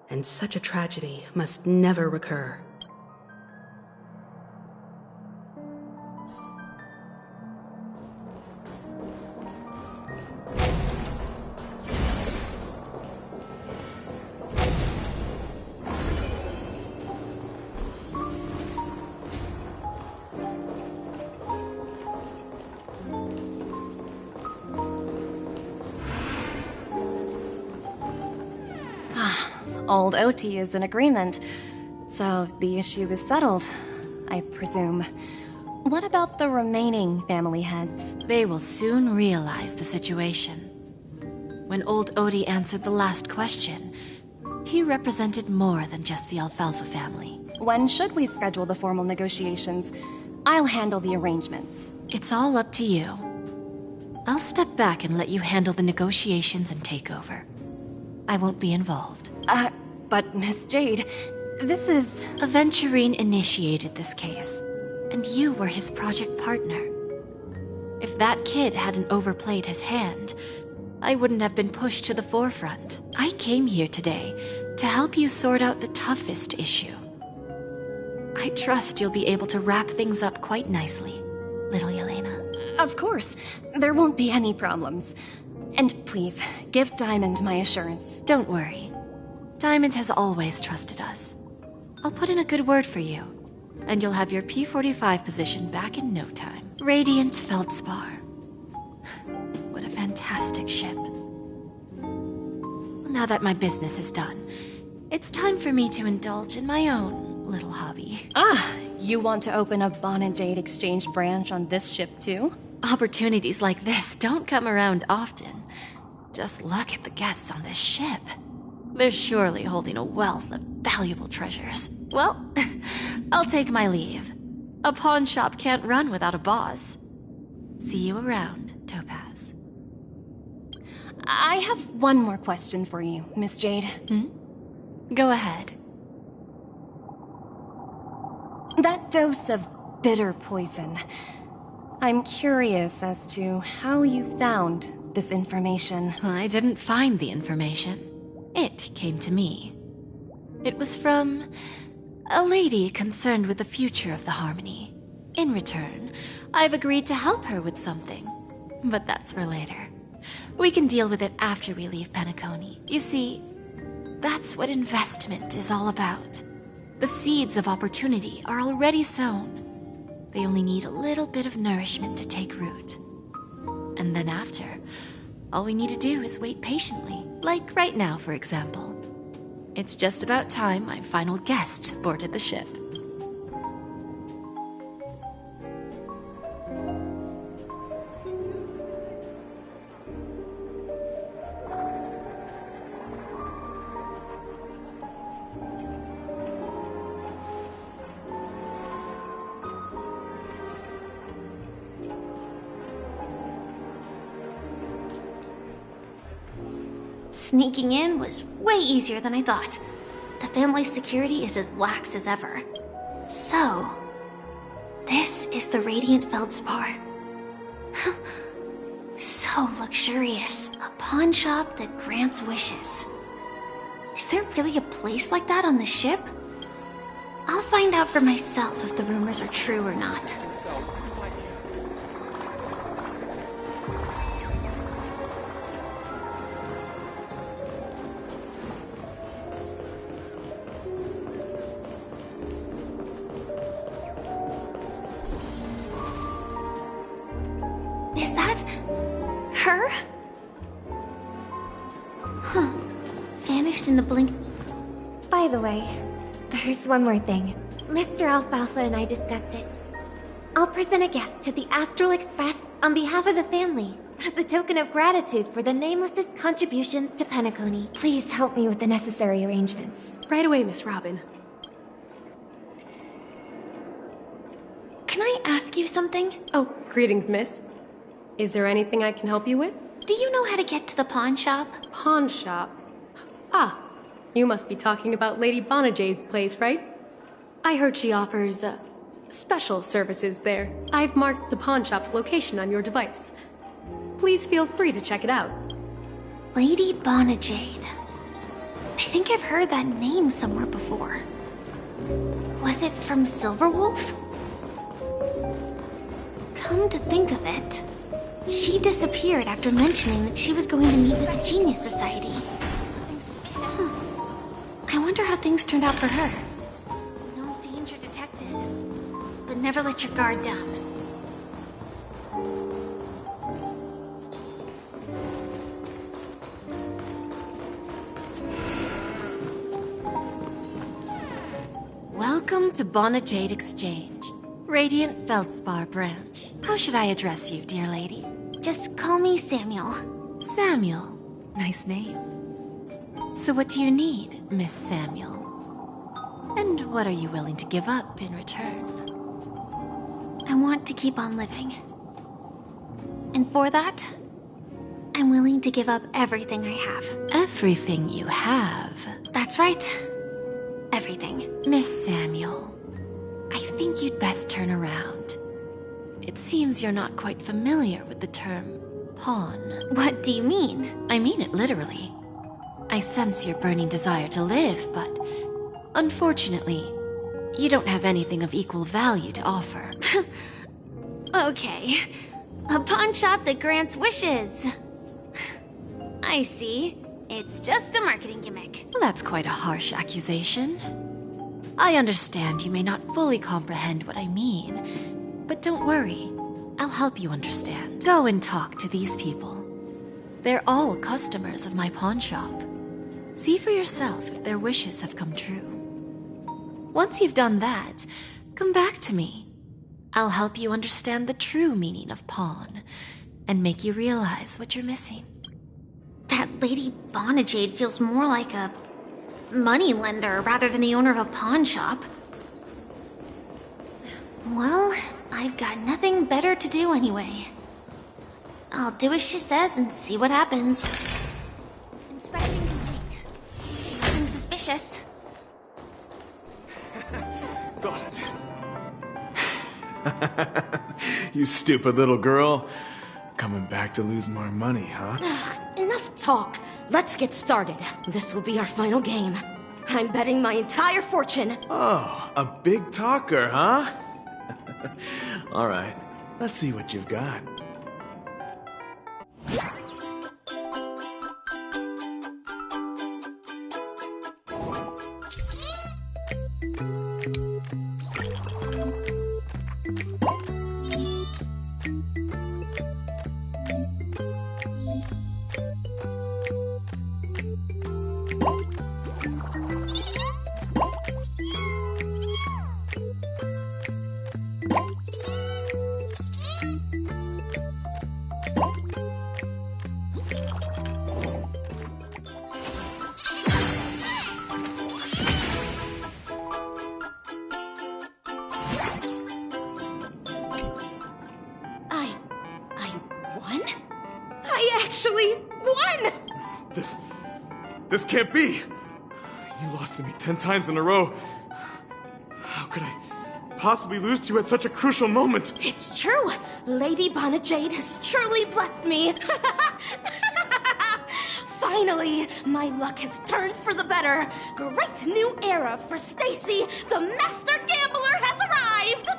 and such a tragedy must never recur. Old OT is in agreement, so the issue is settled, I presume. What about the remaining family heads? They will soon realize the situation. When old Odie answered the last question, he represented more than just the Alfalfa family. When should we schedule the formal negotiations? I'll handle the arrangements. It's all up to you. I'll step back and let you handle the negotiations and take over. I won't be involved. But Miss Jade, this is... Aventurine initiated this case, and you were his project partner. If that kid hadn't overplayed his hand, I wouldn't have been pushed to the forefront. I came here today to help you sort out the toughest issue. I trust you'll be able to wrap things up quite nicely, little Yelena. Of course. There won't be any problems. And please, give Diamond my assurance. Don't worry. Diamond has always trusted us. I'll put in a good word for you, and you'll have your P-45 position back in no time. Radiant Feldspar. What a fantastic ship. Now that my business is done, it's time for me to indulge in my own little hobby. You want to open a Bon and Jade exchange branch on this ship too? Opportunities like this don't come around often. Just look at the guests on this ship. They're surely holding a wealth of valuable treasures. Well, I'll take my leave. A pawn shop can't run without a boss. See you around, Topaz. I have one more question for you, Miss Jade. Go ahead. That dose of bitter poison. I'm curious as to how you found this information. I didn't find the information. It came to me. It was from a lady concerned with the future of the Harmony. In return, I've agreed to help her with something. But that's for later. We can deal with it after we leave Penacony. You see, that's what investment is all about. The seeds of opportunity are already sown. They only need a little bit of nourishment to take root. And then after, all we need to do is wait patiently. Like right now, for example. It's just about time my final guest boarded the ship. Sneaking in was way easier than I thought. The family's security is as lax as ever. So, this is the Radiant Feldspar. So luxurious. A pawn shop that grants wishes. Is there really a place like that on the ship? I'll find out for myself if the rumors are true or not. Is that her? Huh. Vanished in the blink. By the way, there's one more thing. Mr. Alfalfa and I discussed it. I'll present a gift to the Astral Express on behalf of the family, as a token of gratitude for the Nameless's contributions to Penacony. Please help me with the necessary arrangements. Right away, Miss Robin. Can I ask you something? Oh, greetings, miss. Is there anything I can help you with? Do you know how to get to the pawn shop? Pawn shop? Ah, You must be talking about Lady Bonajade's place, right? I heard she offers, special services there. I've marked the pawn shop's location on your device. Please feel free to check it out. Lady Bonajade. I think I've heard that name somewhere before. Was it from Silverwolf? Come to think of it, she disappeared after mentioning that she was going to meet with the Genius Society. Nothing suspicious. I wonder how things turned out for her. No danger detected, but never let your guard down. Welcome to Bonajade Exchange, Radiant Feldspar branch. How should I address you, dear lady? Just call me Samuel. Samuel. Nice name. So what do you need, Miss Samuel? And what are you willing to give up in return? I want to keep on living. And for that, I'm willing to give up everything I have. Everything you have? That's right. Everything. Miss Samuel, I think you'd best turn around. It seems you're not quite familiar with the term pawn. What do you mean? I mean it literally. I sense your burning desire to live, but unfortunately, you don't have anything of equal value to offer. Okay. A pawn shop that grants wishes. I see. It's just a marketing gimmick. Well, that's quite a harsh accusation. I understand you may not fully comprehend what I mean, but don't worry. I'll help you understand. Go and talk to these people. They're all customers of my pawn shop. See for yourself if their wishes have come true. Once you've done that, come back to me. I'll help you understand the true meaning of pawn and make you realize what you're missing. That Lady Bonajade feels more like a money lender rather than the owner of a pawn shop. Well, I've got nothing better to do anyway. I'll do as she says and see what happens. Inspection complete. Nothing suspicious. Got it. You stupid little girl. Coming back to lose more money, huh? Enough talk. Let's get started. This will be our final game. I'm betting my entire fortune. Oh, a big talker, huh? All right, let's see what you've got. This can't be! You lost to me 10 times in a row. How could I possibly lose to you at such a crucial moment? It's true! Lady Bonajade has truly blessed me! Finally, my luck has turned for the better. Great new era for Stacy. The Master Gambler has arrived!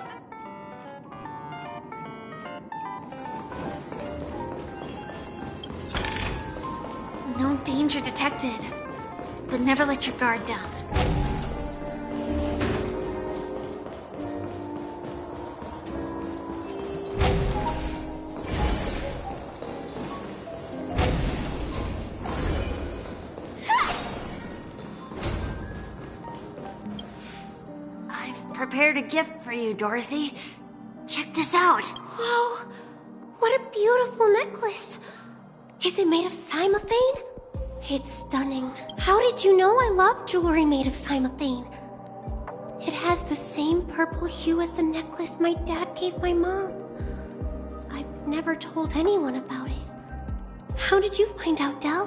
No danger detected, but never let your guard down. I've prepared a gift for you, Dorothy. Check this out. Whoa! What a beautiful necklace! Is it made of cymophane? It's stunning. How did you know I love jewelry made of cymophane? It has the same purple hue as the necklace my dad gave my mom. I've never told anyone about it. How did you find out, Del?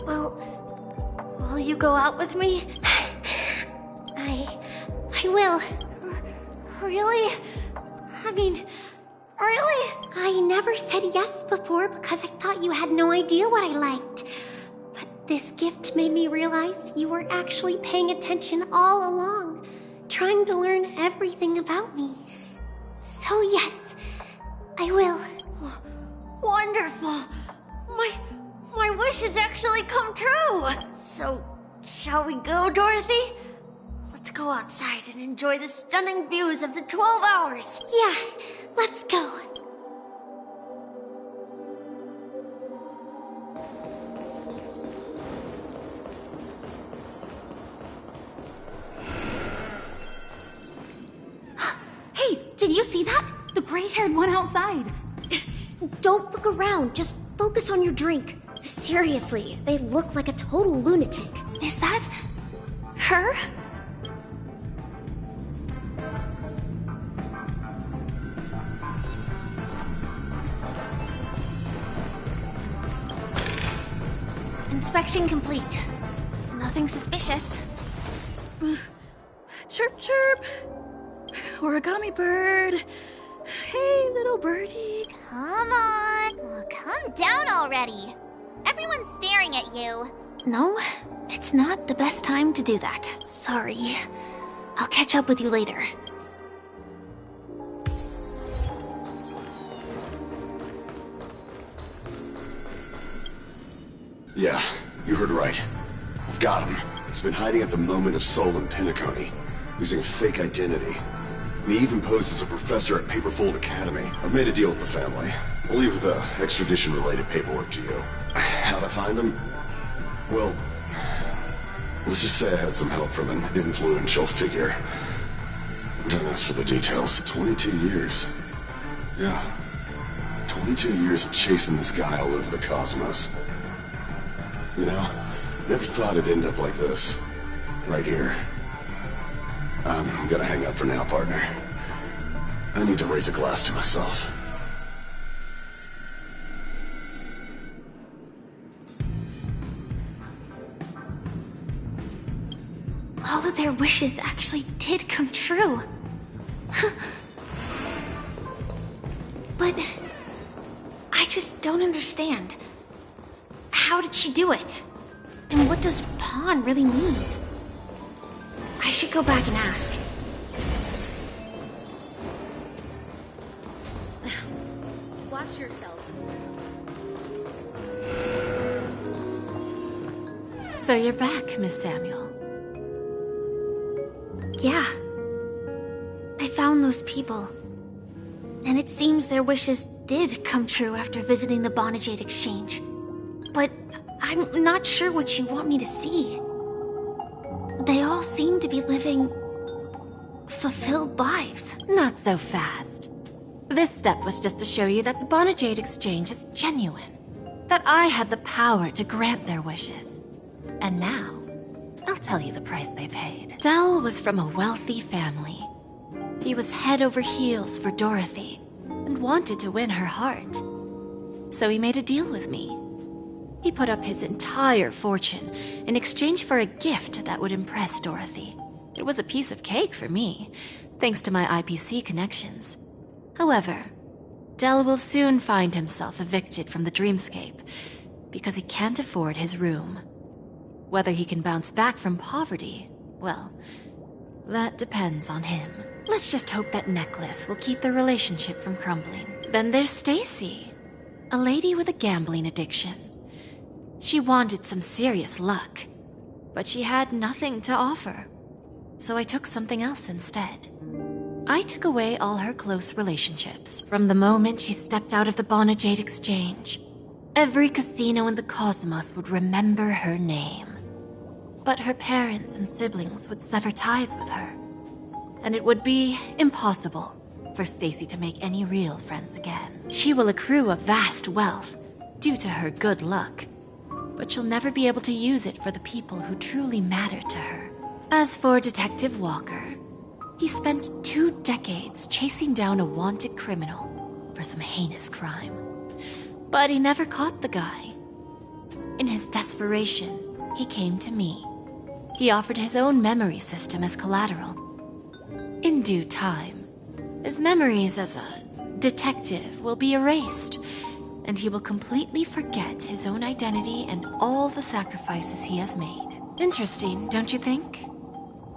Well, Will you go out with me? I will. Really? I mean, really? I never said yes before because I thought you had no idea what I liked. But this gift made me realize you were actually paying attention all along, trying to learn everything about me. So yes, I will. Wonderful. My wish has actually come true. So, shall we go, Dorothy? Let's go outside and enjoy the stunning views of the 12 hours. Yeah, let's go. Hey, did you see that? The gray-haired one outside. Don't look around, just focus on your drink. Seriously, they look like a total lunatic. Is that her? Inspection complete. Nothing suspicious. Chirp chirp. Origami bird. Hey, little birdie. Come on. Oh, calm down already. Everyone's staring at you. No, it's not the best time to do that. Sorry. I'll catch up with you later. Yeah, you heard right. I've got him. He's been hiding at the moment of soul in Pinacone, using a fake identity. And he even posed as a professor at Paperfold Academy. I've made a deal with the family. I'll leave the extradition-related paperwork to you. How'd I find him? Well, let's just say I had some help from an influential figure. Don't ask for the details. 22 years. Yeah. 22 years of chasing this guy all over the cosmos. You know, never thought it'd end up like this. Right here. I'm gonna hang up for now, partner. I need to raise a glass to myself. All of their wishes actually did come true. But I just don't understand. How did she do it? And what does pawn really mean? I should go back and ask. Watch yourself. So you're back, Miss Samuel. Yeah. I found those people. And it seems their wishes did come true after visiting the Bonajade Exchange. But I'm not sure what you want me to see. They all seem to be living fulfilled lives. Not so fast. This step was just to show you that the Bonajade Exchange is genuine. That I had the power to grant their wishes. And now, I'll tell you the price they paid. Dell was from a wealthy family. He was head over heels for Dorothy and wanted to win her heart. So he made a deal with me. He put up his entire fortune in exchange for a gift that would impress Dorothy. It was a piece of cake for me, thanks to my IPC connections. However, Dell will soon find himself evicted from the dreamscape because he can't afford his room. Whether he can bounce back from poverty, well, that depends on him. Let's just hope that necklace will keep their relationship from crumbling. Then there's Stacy, a lady with a gambling addiction. She wanted some serious luck, but she had nothing to offer. So I took something else instead. I took away all her close relationships. From the moment she stepped out of the Bonajade Exchange, every casino in the cosmos would remember her name. But her parents and siblings would sever ties with her, and it would be impossible for Stacy to make any real friends again. She will accrue a vast wealth due to her good luck, but she'll never be able to use it for the people who truly matter to her. As for Detective Walker, he spent 2 decades chasing down a wanted criminal for some heinous crime. But he never caught the guy. In his desperation, he came to me. He offered his own memory system as collateral. In due time, his memories as a detective will be erased, and he will completely forget his own identity and all the sacrifices he has made. Interesting, don't you think?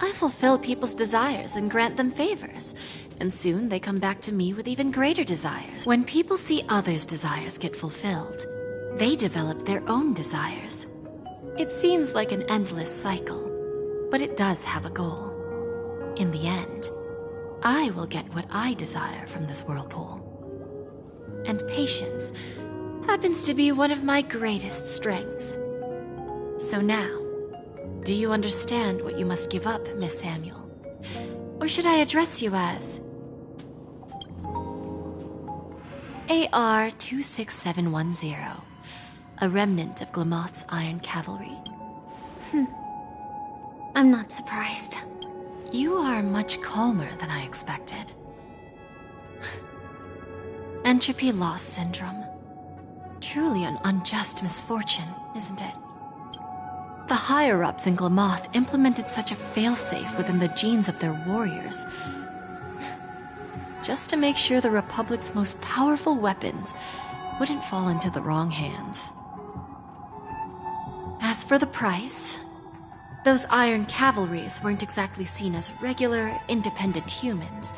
I fulfill people's desires and grant them favors, and soon they come back to me with even greater desires. When people see others' desires get fulfilled, they develop their own desires. It seems like an endless cycle, but it does have a goal. In the end, I will get what I desire from this whirlpool. And patience happens to be one of my greatest strengths. So now, do you understand what you must give up, Miss Samuel? Or should I address you as AR-26710, a remnant of Glamoth's Iron Cavalry? I'm not surprised. You are much calmer than I expected. Entropy loss syndrome. Truly an unjust misfortune, isn't it? The higher-ups in Glamoth implemented such a failsafe within the genes of their warriors, just to make sure the Republic's most powerful weapons wouldn't fall into the wrong hands. As for the price, those Iron Cavalries weren't exactly seen as regular, independent humans,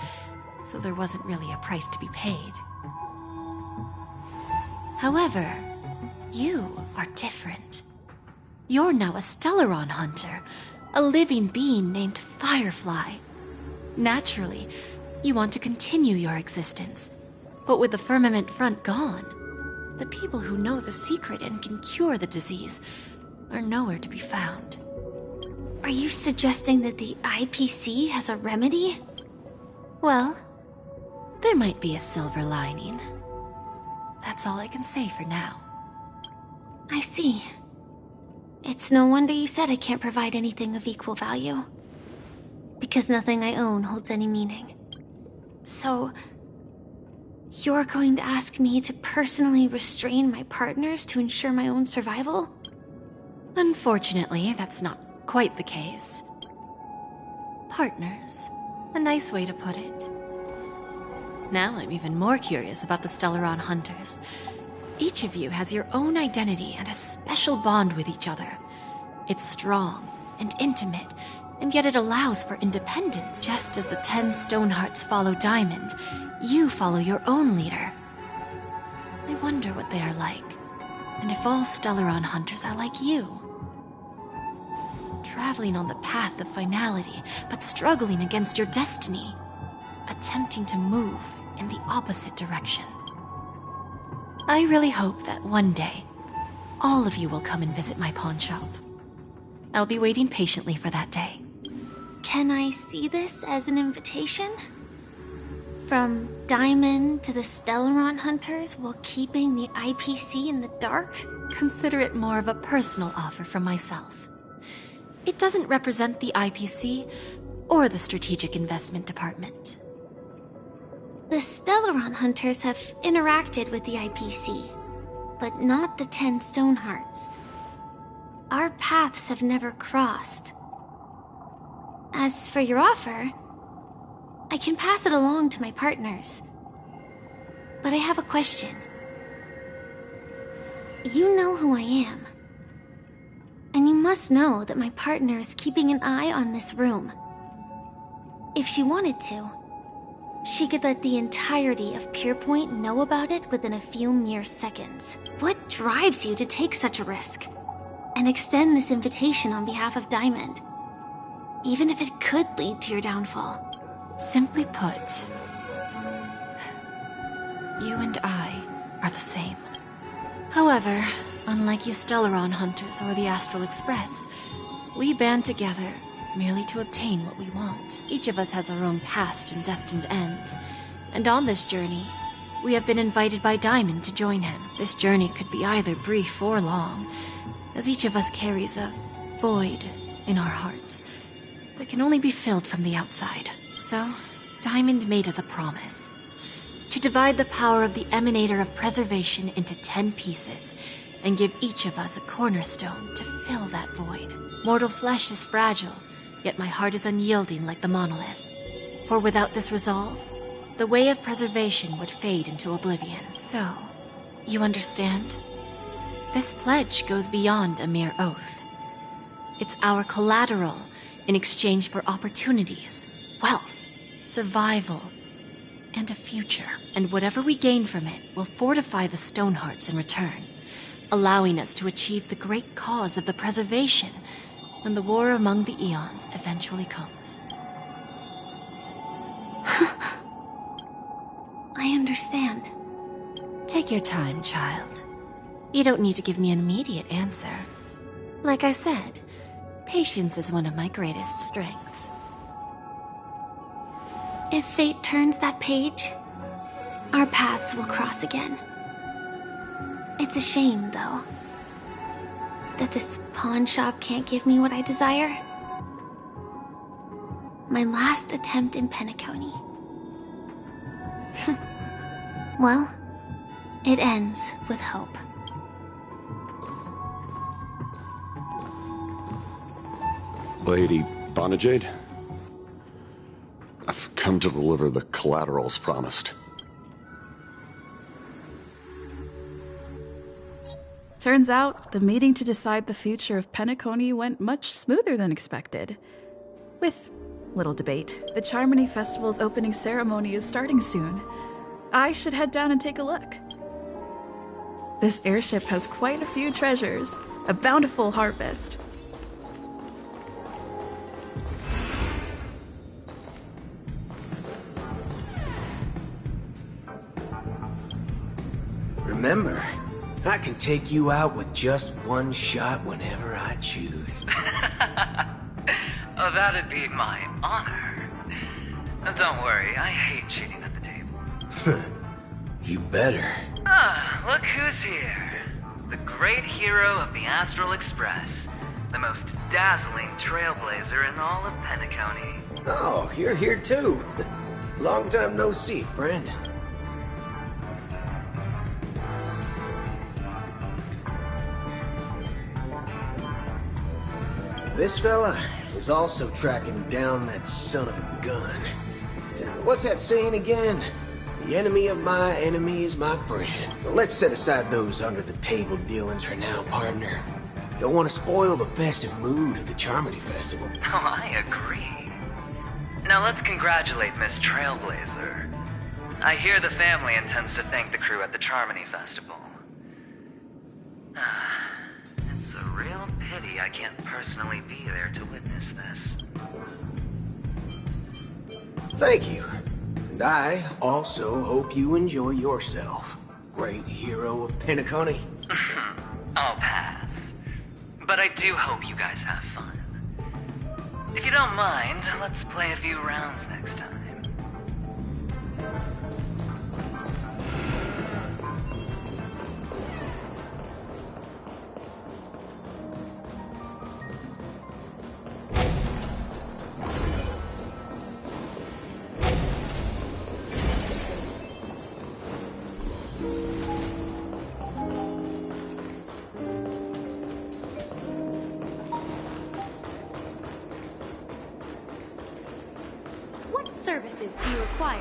so there wasn't really a price to be paid. However, you are different. You're now a Stellaron hunter, a living being named Firefly. Naturally, you want to continue your existence, but with the firmament front gone, the people who know the secret and can cure the disease are nowhere to be found. Are you suggesting that the IPC has a remedy? Well, there might be a silver lining. That's all I can say for now. I see. It's no wonder you said I can't provide anything of equal value. Because nothing I own holds any meaning. So, you're going to ask me to personally restrain my partners to ensure my own survival? Unfortunately, that's not quite the case. Partners. A nice way to put it. Now I'm even more curious about the Stellaron hunters. Each of you has your own identity and a special bond with each other. It's strong and intimate, and yet it allows for independence. Just as the 10 Stonehearts follow Diamond, you follow your own leader. I wonder what they are like, and if all Stellaron hunters are like you. Traveling on the path of finality, but struggling against your destiny. Attempting to move in the opposite direction. I really hope that one day, all of you will come and visit my pawn shop. I'll be waiting patiently for that day. Can I see this as an invitation? From Diamond to the Stellaron hunters while keeping the IPC in the dark? Consider it more of a personal offer from myself. It doesn't represent the IPC or the Strategic Investment Department. The Stellaron hunters have interacted with the IPC, but not the 10 Stonehearts. Our paths have never crossed. As for your offer, I can pass it along to my partners. But I have a question. You know who I am. And you must know that my partner is keeping an eye on this room. If she wanted to, she could let the entirety of Pierpoint know about it within a few mere seconds. What drives you to take such a risk? And extend this invitation on behalf of Diamond? Even if it could lead to your downfall. Simply put, you and I are the same. However, unlike you Stellaron hunters or the Astral Express, we band together merely to obtain what we want. Each of us has our own past and destined ends, and on this journey, we have been invited by Diamond to join him. This journey could be either brief or long, as each of us carries a void in our hearts that can only be filled from the outside. So, Diamond made us a promise to divide the power of the Emanator of Preservation into 10 pieces and give each of us a cornerstone to fill that void. Mortal flesh is fragile, yet my heart is unyielding like the monolith. For without this resolve, the way of preservation would fade into oblivion. So, you understand? This pledge goes beyond a mere oath. It's our collateral in exchange for opportunities, wealth, survival, and a future. And whatever we gain from it will fortify the Stonehearts in return, allowing us to achieve the great cause of the preservation when the war among the eons eventually comes. I understand. Take your time, child. You don't need to give me an immediate answer. Like I said, patience is one of my greatest strengths. If fate turns that page, our paths will cross again. It's a shame, though, that this pawn shop can't give me what I desire. My last attempt in Penacony. Well, it ends with hope. Lady Bonajade? I've come to deliver the collaterals promised. Turns out, the meeting to decide the future of Penacony went much smoother than expected. With little debate, the Charmony Festival's opening ceremony is starting soon. I should head down and take a look. This airship has quite a few treasures, a bountiful harvest. Remember, I can take you out with just one shot whenever I choose. Oh, that'd be my honor. Don't worry, I hate cheating at the table. You better. Ah, look who's here. The great hero of the Astral Express. The most dazzling trailblazer in all of Penacony. Oh, you're here too. Long time no see, friend. This fella is also tracking down that son of a gun. What's that saying again? The enemy of my enemy is my friend. Let's set aside those under-the-table dealings for now, partner. Don't want to spoil the festive mood of the Charmony Festival. Oh, I agree. Now let's congratulate Miss Trailblazer. I hear the family intends to thank the crew at the Charmony Festival. It's a real pity I can't personally be there to witness this. Thank you. And I also hope you enjoy yourself, great hero of Penacony. I'll pass. But I do hope you guys have fun. If you don't mind, let's play a few rounds next time. What services do you require?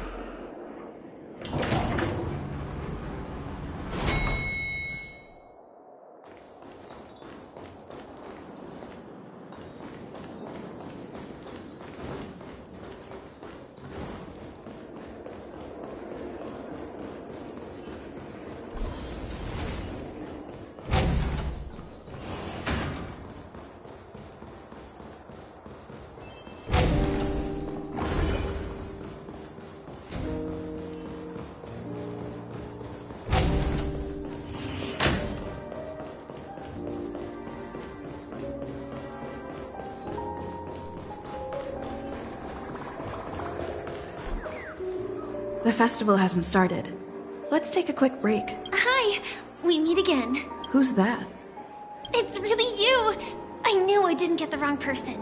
The festival hasn't started. Let's take a quick break. Hi! We meet again. Who's that? It's really you! I knew I didn't get the wrong person.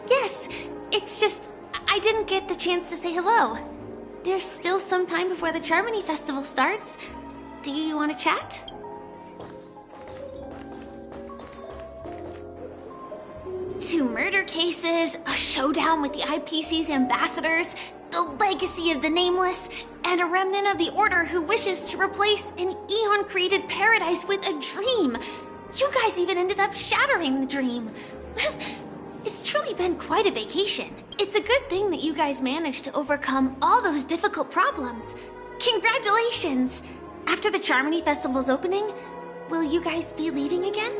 Yes, it's just I didn't get the chance to say hello. There's still some time before the Charmony Festival starts. Do you want to chat? Two murder cases, a showdown with the IPC's ambassadors, the legacy of the Nameless, and a remnant of the Order who wishes to replace an Eon-created paradise with a dream. You guys even ended up shattering the dream. It's truly been quite a vacation. It's a good thing that you guys managed to overcome all those difficult problems. Congratulations! After the Charmony Festival's opening, will you guys be leaving again?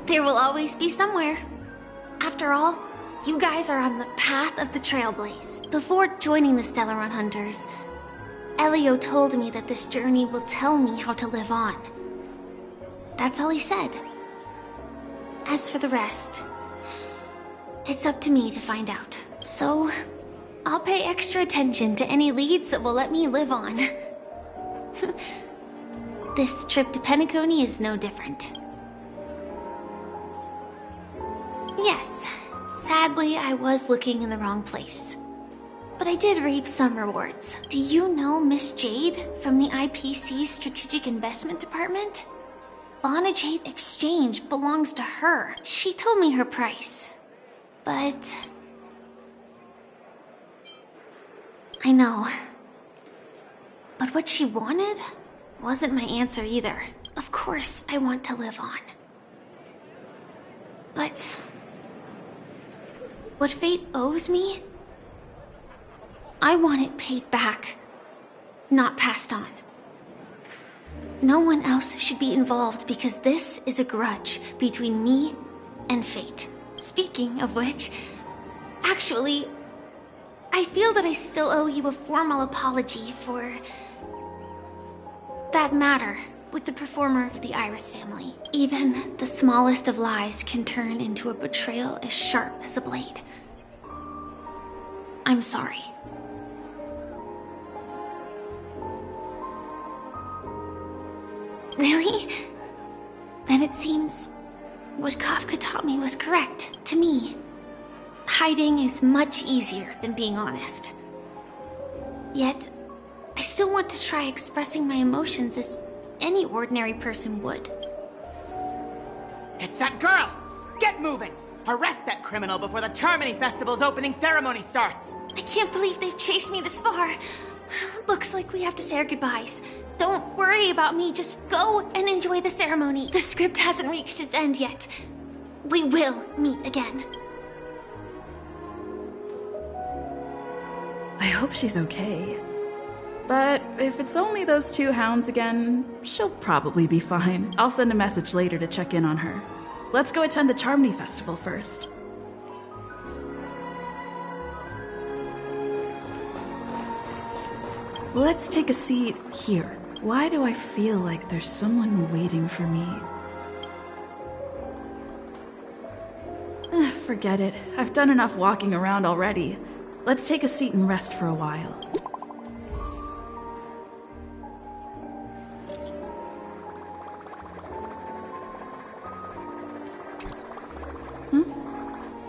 There will always be somewhere. After all, you guys are on the path of the Trailblaze. Before joining the Stellaron Hunters, Elio told me that this journey will tell me how to live on. That's all he said. As for the rest, it's up to me to find out. So, I'll pay extra attention to any leads that will let me live on. This trip to Penacony is no different. Yes, sadly I was looking in the wrong place. But I did reap some rewards. Do you know Miss Jade from the IPC's Strategic Investment Department? Bonajade Exchange belongs to her. She told me her price. But... I know. But what she wanted wasn't my answer either. Of course, I want to live on. But... what fate owes me? I want it paid back, not passed on. No one else should be involved because this is a grudge between me and fate. Speaking of which, actually, I feel that I still owe you a formal apology for that matter with the performer of the Iris family. Even the smallest of lies can turn into a betrayal as sharp as a blade. I'm sorry. Really? Then it seems what Kafka taught me was correct, to me. Hiding is much easier than being honest. Yet, I still want to try expressing my emotions as any ordinary person would. It's that girl! Get moving! Arrest that criminal before the Charmony Festival's opening ceremony starts! I can't believe they've chased me this far. Looks like we have to say our goodbyes. Don't worry about me, just go and enjoy the ceremony. The script hasn't reached its end yet. We will meet again. I hope she's okay. But if it's only those two hounds again, she'll probably be fine. I'll send a message later to check in on her. Let's go attend the Charmony Festival first. Let's take a seat here. Why do I feel like there's someone waiting for me? Forget it. I've done enough walking around already. Let's take a seat and rest for a while.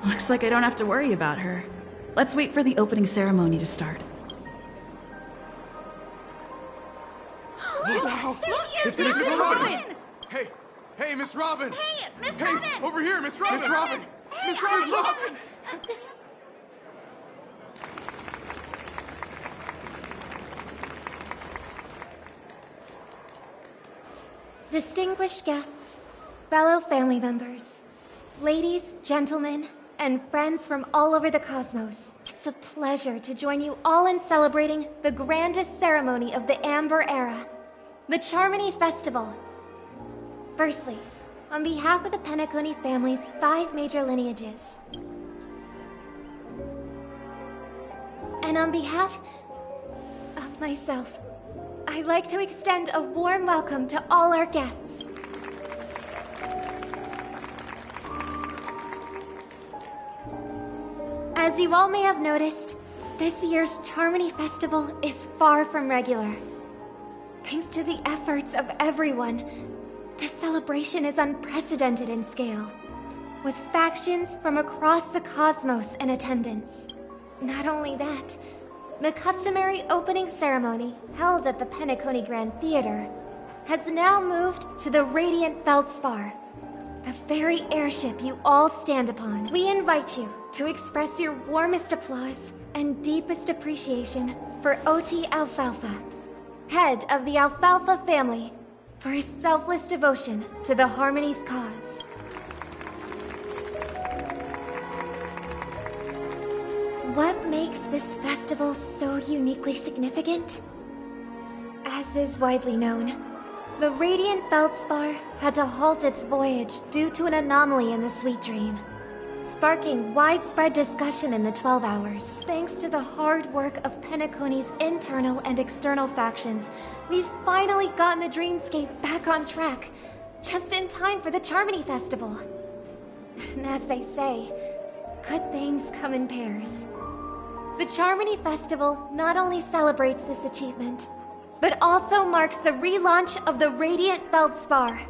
Looks like I don't have to worry about her. Let's wait for the opening ceremony to start. It's Miss Robin! Hey, Miss Robin! Hey, Miss Robin! Hey, over here, Miss Robin! Miss Robin! Miss Robin! Distinguished guests, fellow family members, ladies, gentlemen, and friends from all over the cosmos, it's a pleasure to join you all in celebrating the grandest ceremony of the Amber Era, the Charmony Festival. Firstly, on behalf of the Penacony family's 5 major lineages, and on behalf of myself, I'd like to extend a warm welcome to all our guests. As you all may have noticed, this year's Charmony Festival is far from regular. Thanks to the efforts of everyone, this celebration is unprecedented in scale, with factions from across the cosmos in attendance. Not only that, The customary opening ceremony, held at the Penacony Grand Theater, has now moved to the Radiant Feldspar, the very airship you all stand upon. We invite you to express your warmest applause and deepest appreciation for OT Alfalfa, head of the Alfalfa family, for his selfless devotion to the Harmony's cause. What makes this festival so uniquely significant? As is widely known, the Radiant Feldspar had to halt its voyage due to an anomaly in the Sweet Dream, sparking widespread discussion in the 12 Hours. Thanks to the hard work of Penacony's internal and external factions, we've finally gotten the Dreamscape back on track, just in time for the Charmony Festival. And as they say, good things come in pairs. The Charmony Festival not only celebrates this achievement, but also marks the relaunch of the Radiant Feldspar.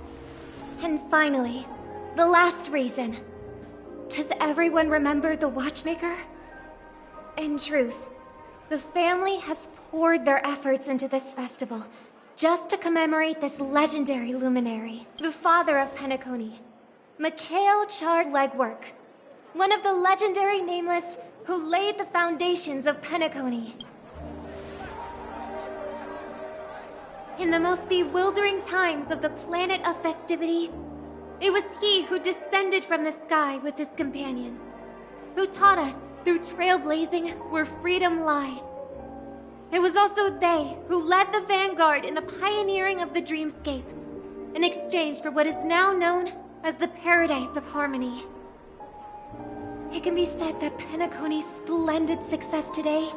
And finally, the last reason. Does everyone remember the Watchmaker? In truth, the family has poured their efforts into this festival just to commemorate this legendary luminary, the father of Penacony, Mikhail Char-Legwork, one of the legendary Nameless who laid the foundations of Penacony. In the most bewildering times of the Planet of Festivities, it was he who descended from the sky with his companions, who taught us through trailblazing where freedom lies. It was also they who led the vanguard in the pioneering of the Dreamscape, in exchange for what is now known as the Paradise of Harmony. It can be said that Penacony's splendid success today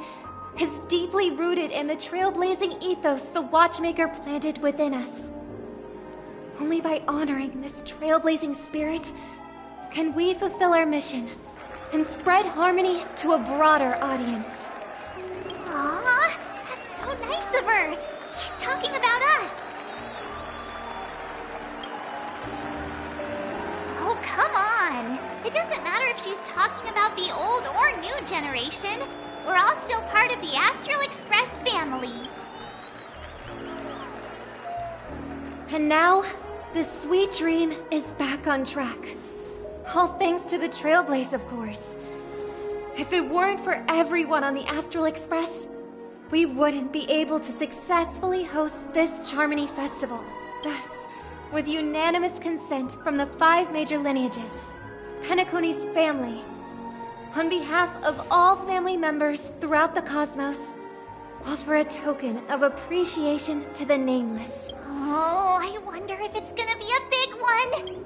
is deeply rooted in the trailblazing ethos the Watchmaker planted within us. Only by honoring this trailblazing spirit can we fulfill our mission and spread harmony to a broader audience. Aww, that's so nice of her. She's talking about us. Oh, come on. It doesn't matter if she's talking about the old or new generation. We're all still part of the Astral Express family. And now, the Sweet Dream is back on track. All thanks to the Trailblaze, of course. If it weren't for everyone on the Astral Express, we wouldn't be able to successfully host this Charmony Festival. Thus, with unanimous consent from the 5 major lineages, Penacony's family, on behalf of all family members throughout the cosmos, offer a token of appreciation to the Nameless. Oh, I wonder if it's gonna be a big one!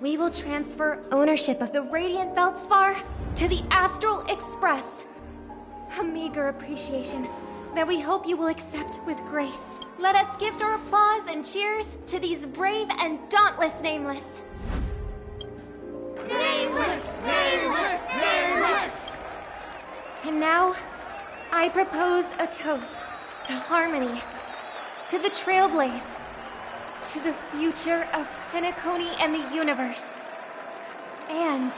We will transfer ownership of the Radiant Feldspar to the Astral Express. A meager appreciation that we hope you will accept with grace. Let us gift our applause and cheers to these brave and dauntless Nameless. Nameless! Nameless! Nameless! And now, I propose a toast to harmony, to the Trailblaze, to the future of Penacony and the universe, and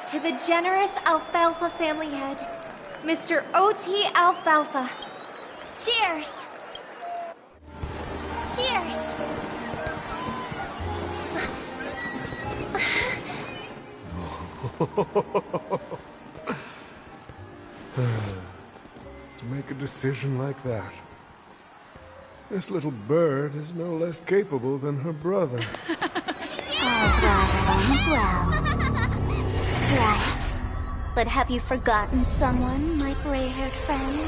to the generous Alfalfa family head, Mr. O.T. Alfalfa. Cheers! Cheers! To make a decision like that. This little bird is no less capable than her brother. All's well. Right. But have you forgotten someone, my gray-haired friend?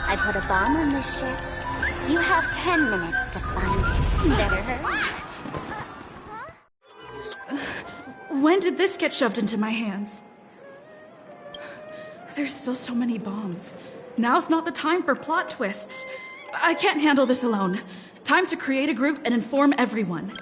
I put a bomb on this ship. You have 10 minutes to find it. Better hurry. When did this get shoved into my hands? There's still so many bombs. Now's not the time for plot twists. I can't handle this alone. Time to create a group and inform everyone.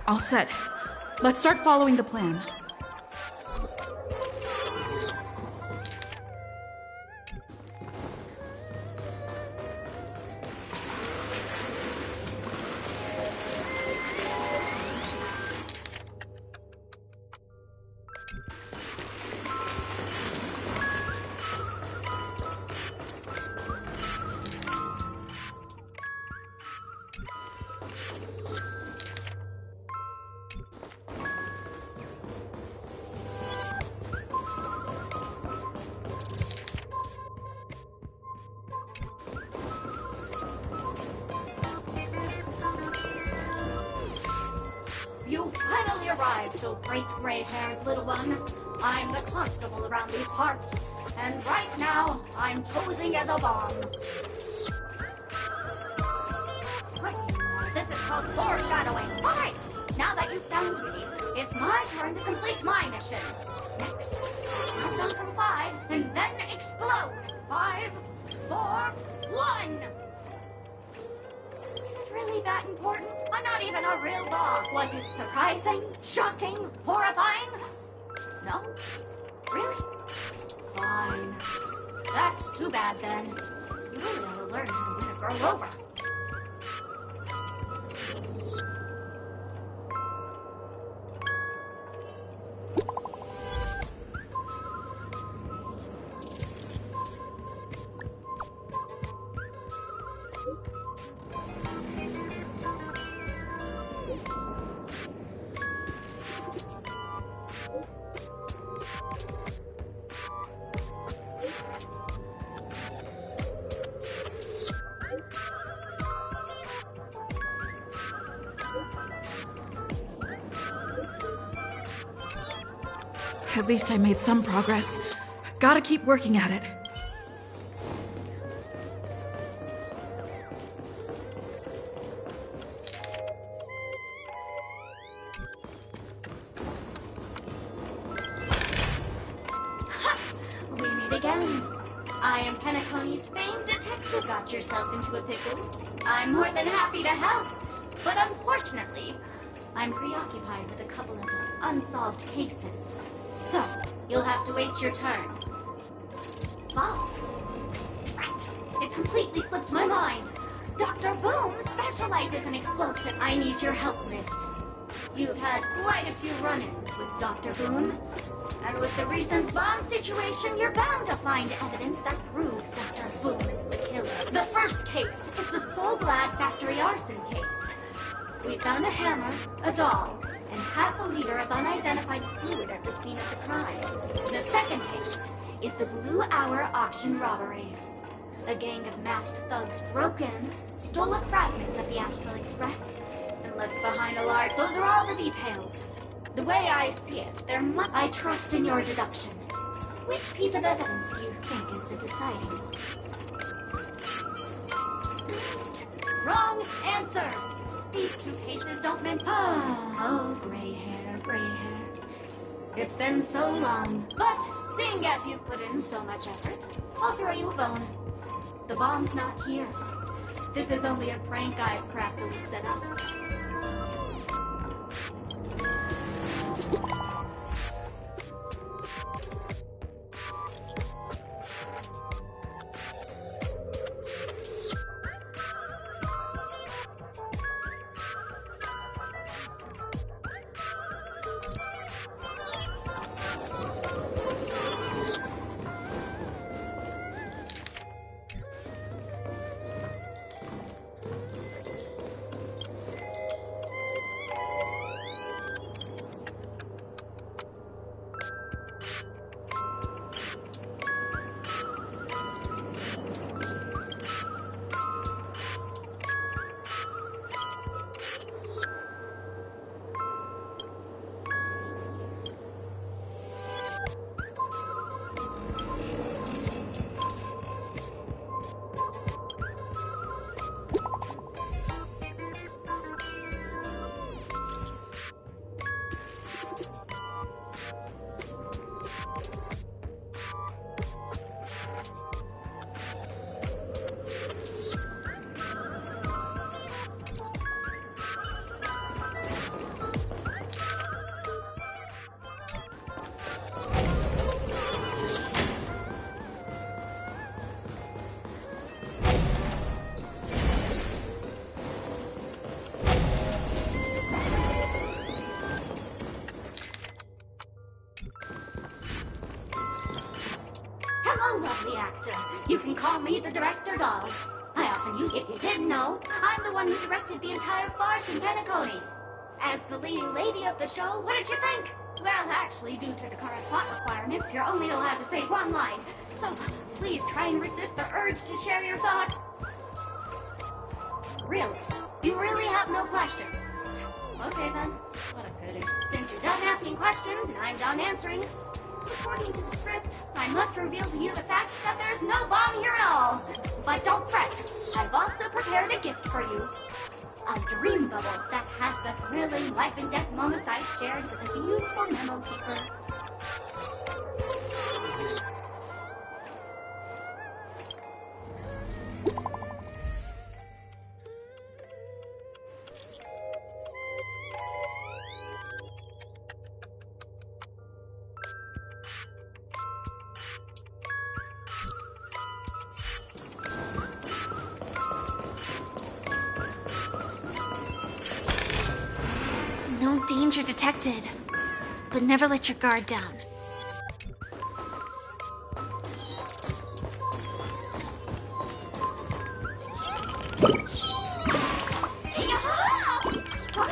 All set. Let's start following the plan. You finally arrived, oh great gray-haired little one. I'm the constable around these parts, and right now, I'm posing as a bomb. This is called foreshadowing. Alright, now that you've found me, it's my turn to complete my mission. Next, count down from 5, and then explode. 5, 4, 1! Is it really that important? I'm not even a real bomb. Was it surprising? Shocking? Horrifying? No? Really? Fine. That's too bad then. You really ought to learn when to grow over. At least I made some progress. Gotta keep working at it. We meet again. I am Penacony's famed detective. Got yourself into a pickle. I'm more than happy to help. But unfortunately, I'm preoccupied with a couple of unsolved cases. So, you'll have to wait your turn. Bob. Right. It completely slipped my mind. Dr. Boom specializes in explosives. I need your help, miss. You've had quite a few run-ins with Dr. Boom. And with the recent bomb situation, you're bound to find evidence that proves Dr. Boom is the killer. The first case is the Soul Glad factory arson case. We found a hammer, a doll, and half a liter of unidentified fluid at the scene of the crime. The second case is the Blue Hour auction robbery. A gang of masked thugs broke in, stole a fragment of the Astral Express, and left behind a large... Those are all the details. The way I see it, I trust in your deduction. Which piece of evidence do you think is the deciding? Wrong answer! These two cases don't mean... Oh, gray hair, gray hair. It's been so long. But, seeing as you've put in so much effort, I'll throw you a bone. The bomb's not here. This is only a prank I've craftily set up. Oh, lovely actor. You can call me the director doll. If you didn't know, I'm the one who directed the entire farce in Penacony. As the leading lady of the show, what did you think? Well, actually, due to the current plot requirements, you're only allowed to say one line. So please try and resist the urge to share your thoughts. Really? You really have no questions? Okay then. What a pity. Since you're done asking questions and I'm done answering, according to the script, I must reveal to you the fact that there's no bomb here at all. But don't fret. I've also prepared a gift for you. A dream bubble that has the thrilling life and death moments I shared with a beautiful memo keeper. No danger detected. But never let your guard down. What?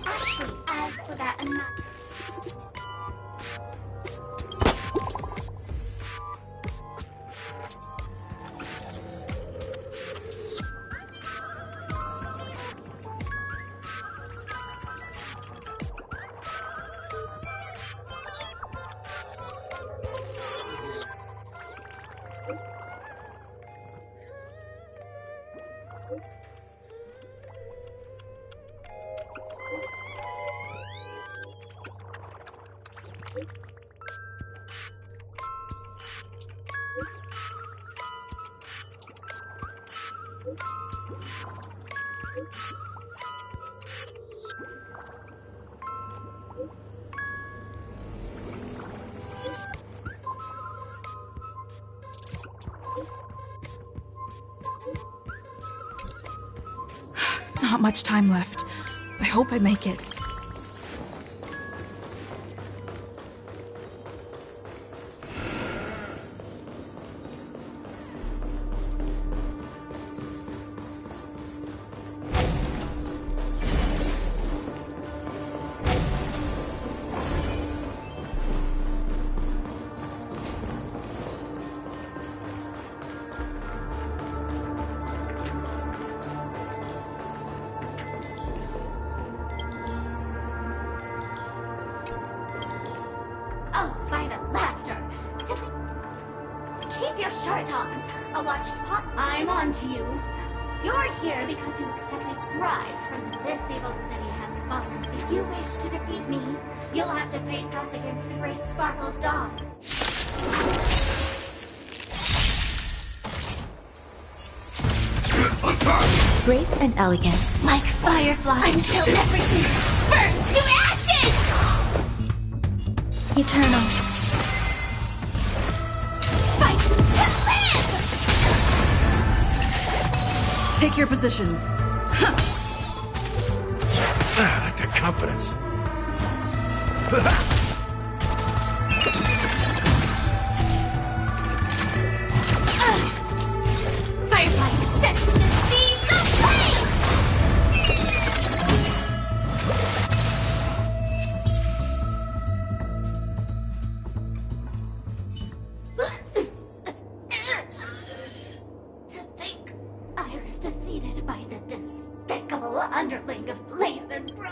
Actually, as for that amount... Not much time left. I hope I make it. Keep your shirt on. A watched pot. I'm on to you. You're here because you accepted bribes from this evil city has fallen. If you wish to defeat me, you'll have to face off against the Great Sparkle's dogs. Grace and elegance. Like fireflies until everything burns to ashes! Eternal. Fight to live! Take your positions. I like that confidence. Firefly descends from the seas of flame! To think I was defeated by the despicable underling of Blaze and Bro.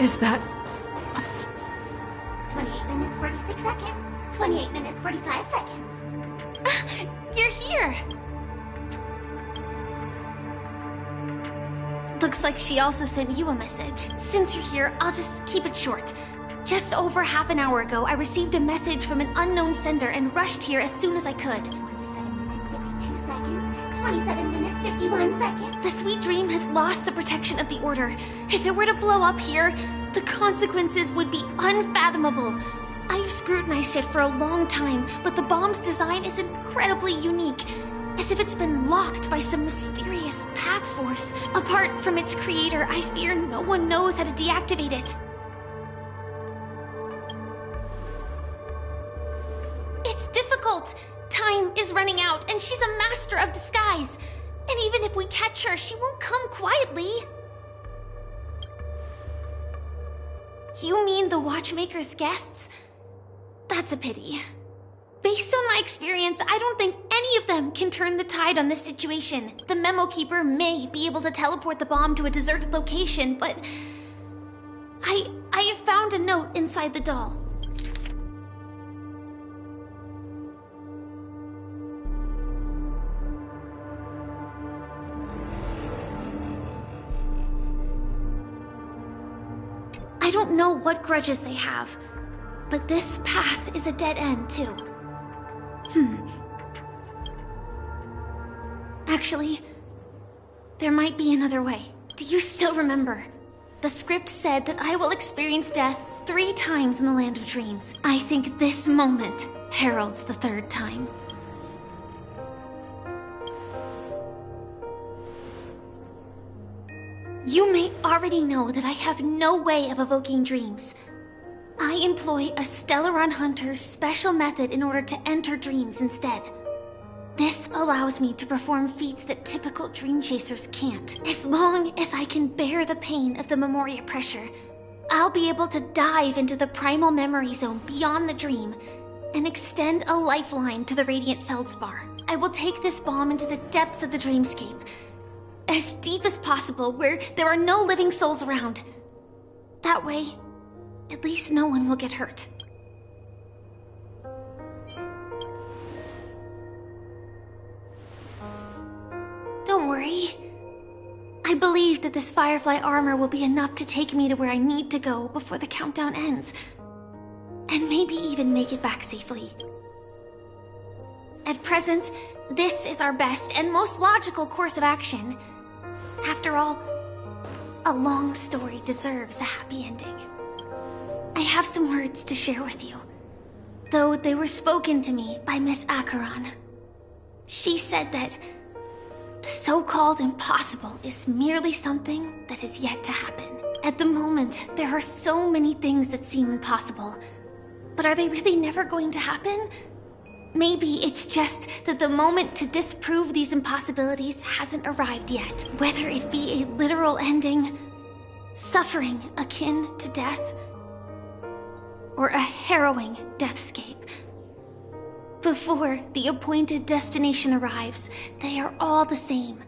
Is that... 28 minutes, 46 seconds. 28 minutes, 45 seconds. You're here! Looks like she also sent you a message. Since you're here, I'll just keep it short. Just over half an hour ago, I received a message from an unknown sender and rushed here as soon as I could. 27 minutes, 52 seconds. 27 minutes, 51 seconds. The Sweet Dream has lost the protection of the Order. If it were to blow up here, the consequences would be unfathomable. I've scrutinized it for a long time, but the bomb's design is incredibly unique. As if it's been locked by some mysterious path force. Apart from its creator, I fear no one knows how to deactivate it. It's difficult. Time is running out, and she's a master of disguise. And even if we catch her, she won't come quietly. You mean the Watchmaker's guests? That's a pity. Based on my experience, I don't think any of them can turn the tide on this situation. The Memo Keeper may be able to teleport the bomb to a deserted location, but I have found a note inside the doll. I don't know what grudges they have, but this path is a dead end, too. Actually, there might be another way. Do you still remember? The script said that I will experience death 3 times in the Land of Dreams. I think this moment heralds the 3rd time. You may already know that I have no way of evoking dreams. I employ a Stellaron Hunter's special method in order to enter dreams instead. This allows me to perform feats that typical dream chasers can't. As long as I can bear the pain of the Memoria pressure, I'll be able to dive into the primal memory zone beyond the dream and extend a lifeline to the Radiant Feldspar. I will take this bomb into the depths of the dreamscape, as deep as possible, where there are no living souls around. That way, at least no one will get hurt. Don't worry. I believe that this Firefly armor will be enough to take me to where I need to go before the countdown ends. And maybe even make it back safely. At present, this is our best and most logical course of action. After all, a long story deserves a happy ending. I have some words to share with you, though they were spoken to me by Miss Acheron. She said that the so-called impossible is merely something that is yet to happen. At the moment, there are so many things that seem impossible, but are they really never going to happen? Maybe it's just that the moment to disprove these impossibilities hasn't arrived yet. Whether it be a literal ending, suffering akin to death, or a harrowing deathscape. Before the appointed destination arrives, they are all the same.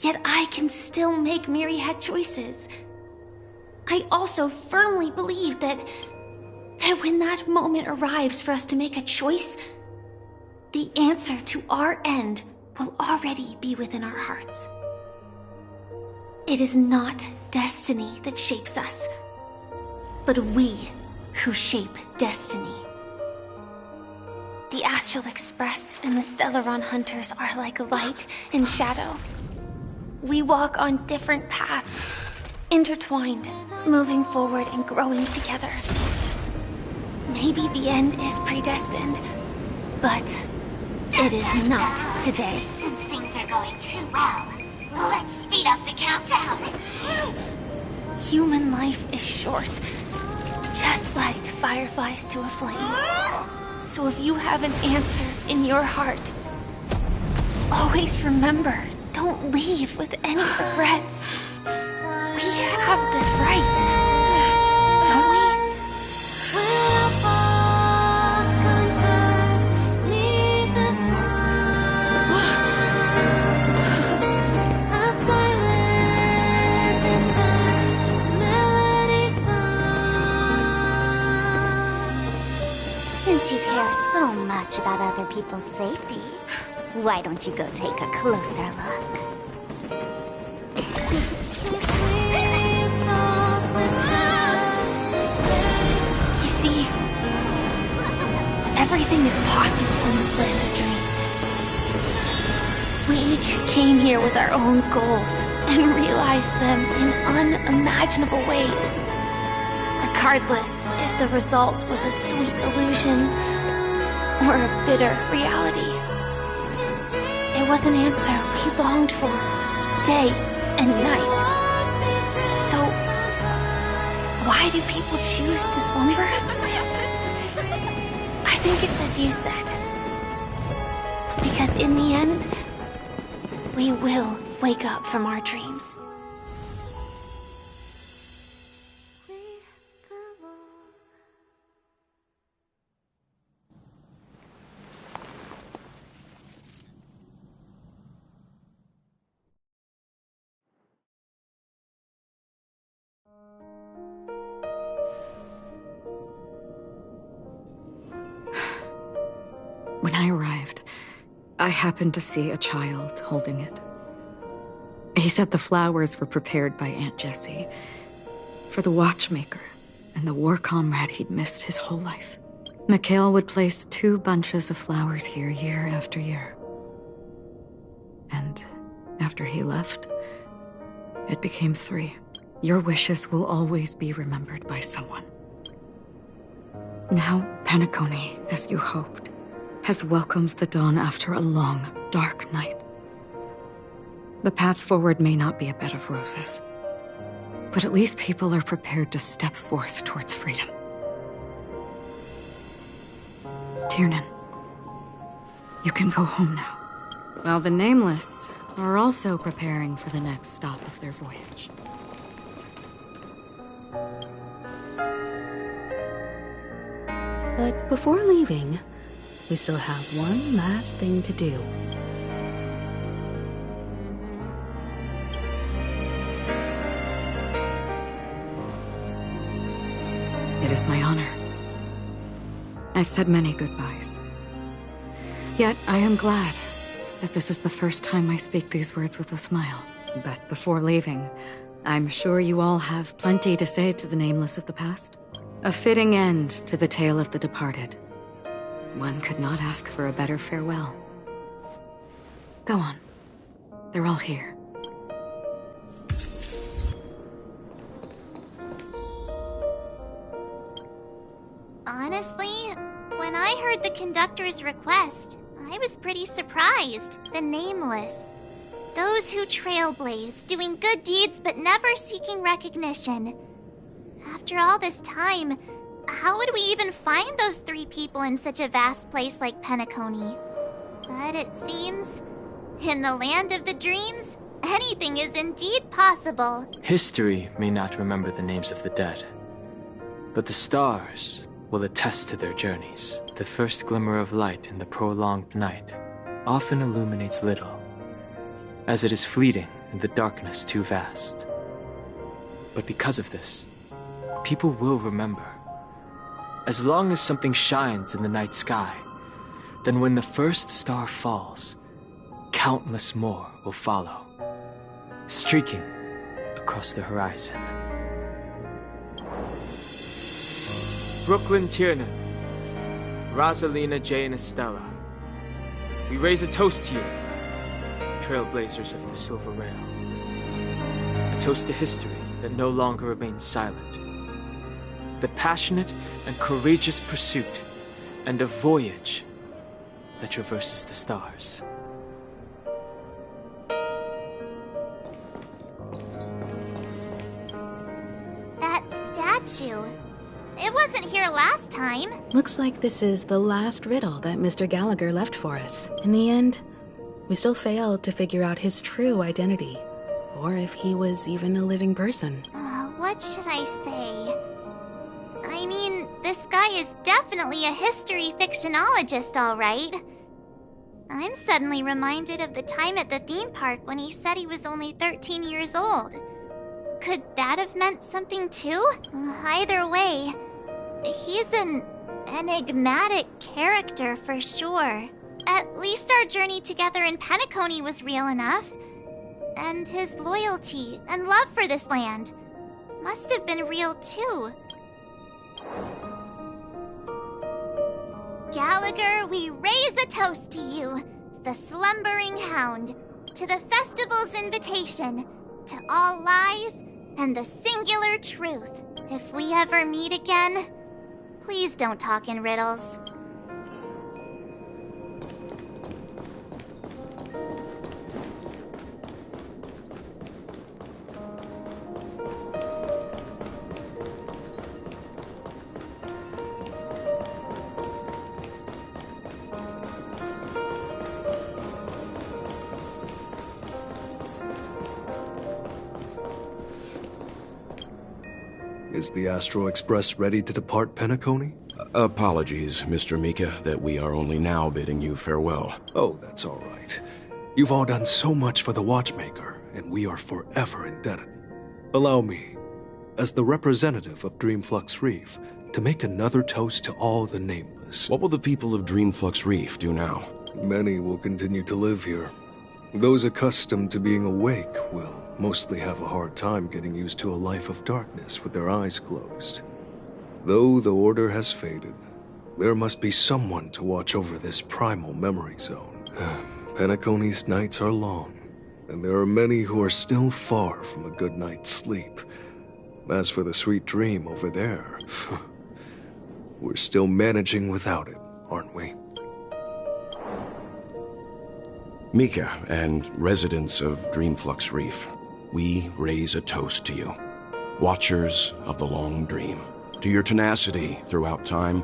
Yet I can still make myriad choices. I also firmly believe that when that moment arrives for us to make a choice, the answer to our end will already be within our hearts. It is not destiny that shapes us, but we who shape destiny. The Astral Express and the Stellaron Hunters are like light and shadow. We walk on different paths, intertwined, moving forward and growing together. Maybe the end is predestined, but it is not today. Since things are going too well, let's speed up the countdown. Human life is short, just like fireflies to a flame. So if you have an answer in your heart, always remember, don't leave with any regrets. We have this right, don't we? Since you care so much about other people's safety, why don't you go take a closer look? Anything is possible in this land of dreams. We each came here with our own goals and realized them in unimaginable ways. Regardless if the result was a sweet illusion or a bitter reality. It was an answer we longed for, day and night. So, why do people choose to slumber? I think it's as you said. Because in the end, we will wake up from our dreams. When I arrived, I happened to see a child holding it. He said the flowers were prepared by Aunt Jessie for the watchmaker and the war comrade he'd missed his whole life. Mikhail would place 2 bunches of flowers here year after year. And after he left, it became 3. Your wishes will always be remembered by someone. Now, Penacony, as you hoped, has welcomed the dawn after a long, dark night. The path forward may not be a bed of roses, but at least people are prepared to step forth towards freedom. Tiernan, you can go home now. While the Nameless are also preparing for the next stop of their voyage. But before leaving, we still have one last thing to do. It is my honor. I've said many goodbyes. Yet I am glad that this is the first time I speak these words with a smile. But before leaving, I'm sure you all have plenty to say to the Nameless of the past. A fitting end to the tale of the departed. One could not ask for a better farewell. Go on. They're all here. Honestly, when I heard the conductor's request, I was pretty surprised. The Nameless. Those who trailblaze, doing good deeds but never seeking recognition. After all this time, how would we even find those 3 people in such a vast place like Penacony? But it seems, in the land of the dreams, anything is indeed possible. History may not remember the names of the dead, but the stars will attest to their journeys. The first glimmer of light in the prolonged night often illuminates little, as it is fleeting in the darkness too vast. But because of this, people will remember. As long as something shines in the night sky, then when the first star falls, countless more will follow, streaking across the horizon. Brooklyn Tiernan, Rosalina J. and Estella, we raise a toast to you, trailblazers of the Silver Rail. A toast to history that no longer remains silent. The passionate and courageous pursuit, and a voyage that traverses the stars. That statue. It wasn't here last time. Looks like this is the last riddle that Mr. Gallagher left for us. In the end, we still failed to figure out his true identity, or if he was even a living person. What should I say? I mean, this guy is definitely a history fictionologist, all right. I'm suddenly reminded of the time at the theme park when he said he was only 13 years old. Could that have meant something too? Either way, he's an enigmatic character for sure. At least our journey together in Penacony was real enough. And his loyalty and love for this land must have been real too. Gallagher, we raise a toast to you, the slumbering hound, to the festival's invitation, to all lies and the singular truth. If we ever meet again, please don't talk in riddles. Is the Astral Express ready to depart Penacony? Apologies, Mr. Mika, that we are only now bidding you farewell. Oh, that's all right. You've all done so much for the Watchmaker, and we are forever indebted. Allow me, as the representative of Dreamflux Reef, to make another toast to all the nameless. What will the people of Dreamflux Reef do now? Many will continue to live here. Those accustomed to being awake will mostly have a hard time getting used to a life of darkness with their eyes closed. Though the order has faded, there must be someone to watch over this primal memory zone. Penacony's nights are long, and there are many who are still far from a good night's sleep. As for the sweet dream over there, we're still managing without it, aren't we? Mika and residents of Dreamflux Reef, we raise a toast to you, watchers of the long dream, to your tenacity throughout time,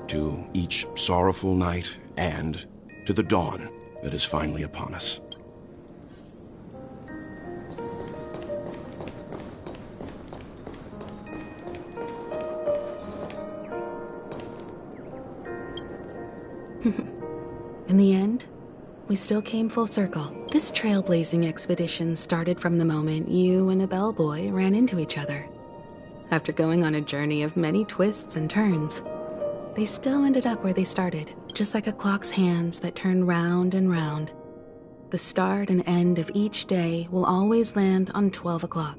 to each sorrowful night, and to the dawn that is finally upon us. In the end, we still came full circle. This trailblazing expedition started from the moment you and a bellboy ran into each other. After going on a journey of many twists and turns, they still ended up where they started, just like a clock's hands that turn round and round. The start and end of each day will always land on 12 o'clock.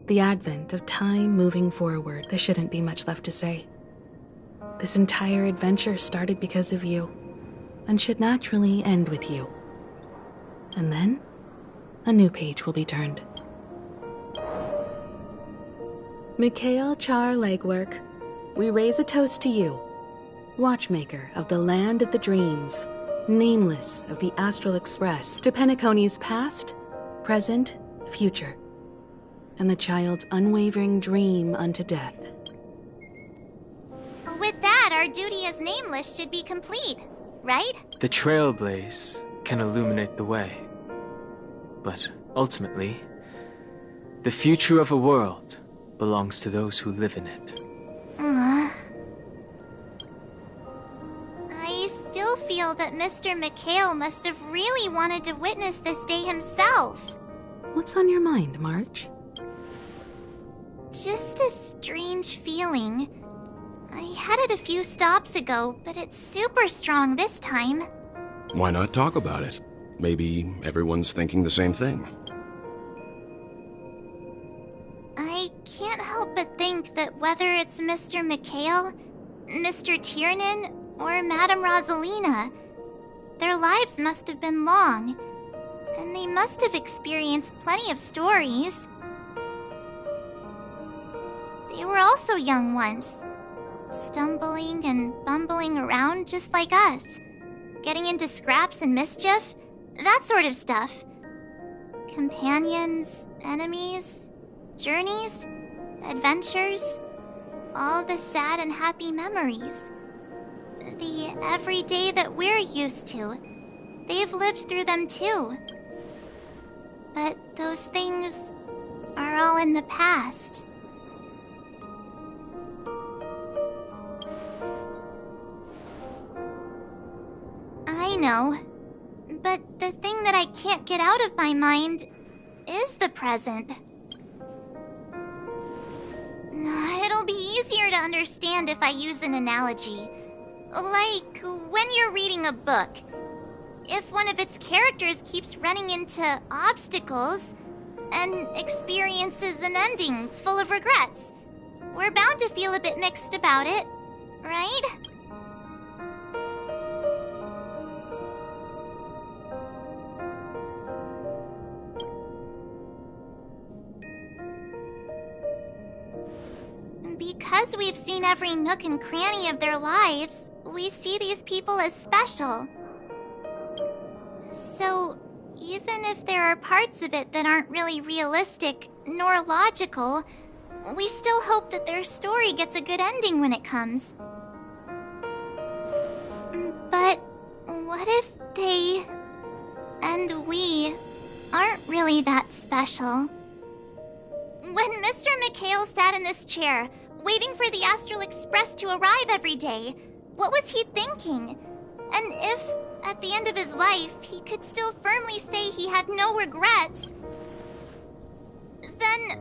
The advent of time moving forward, there shouldn't be much left to say. This entire adventure started because of you, and should naturally end with you. And then, a new page will be turned. Mikhail Char Legwork, we raise a toast to you, watchmaker of the land of the dreams, nameless of the Astral Express, to Penacony's past, present, future, and the child's unwavering dream unto death. With that, our duty as nameless should be complete, right? The trailblaze can illuminate the way. But ultimately, the future of a world belongs to those who live in it. I still feel that Mr. Mikhail must have really wanted to witness this day himself. What's on your mind, March? Just a strange feeling. I had it a few stops ago, but it's super strong this time. Why not talk about it? Maybe everyone's thinking the same thing. I can't help but think that whether it's Mr. Mikhail, Mr. Tiernan, or Madame Rosalina, their lives must have been long, and they must have experienced plenty of stories. They were also young once, stumbling and bumbling around just like us, getting into scraps and mischief, that sort of stuff. Companions, enemies, journeys, adventures, all the sad and happy memories. The everyday that we're used to, they've lived through them too. But those things are all in the past. I know, but the thing that I can't get out of my mind is the present. It'll be easier to understand if I use an analogy. Like when you're reading a book. If one of its characters keeps running into obstacles and experiences an ending full of regrets, we're bound to feel a bit mixed about it, right? because we've seen every nook and cranny of their lives, we see these people as special. So, even if there are parts of it that aren't really realistic nor logical, we still hope that their story gets a good ending when it comes. But what if they and we aren't really that special? When Mr. McHale sat in this chair, waiting for the Astral Express to arrive every day, what was he thinking? And if, at the end of his life, he could still firmly say he had no regrets, then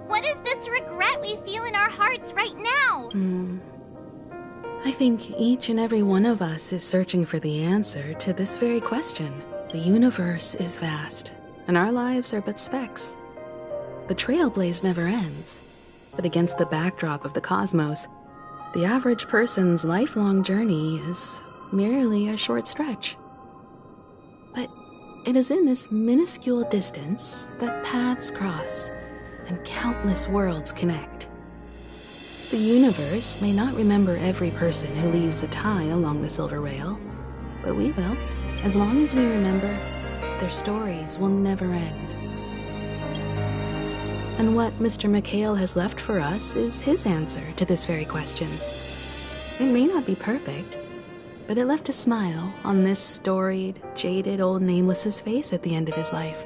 what is this regret we feel in our hearts right now? I think each and every one of us is searching for the answer to this very question. The universe is vast, and our lives are but specks. The trailblaze never ends, but against the backdrop of the cosmos, the average person's lifelong journey is merely a short stretch. But it is in this minuscule distance that paths cross and countless worlds connect. The universe may not remember every person who leaves a tie along the silver rail, but we will. As long as we remember, their stories will never end. And what Mr. McHale has left for us is his answer to this very question. It may not be perfect, but it left a smile on this storied, jaded old Nameless's face at the end of his life.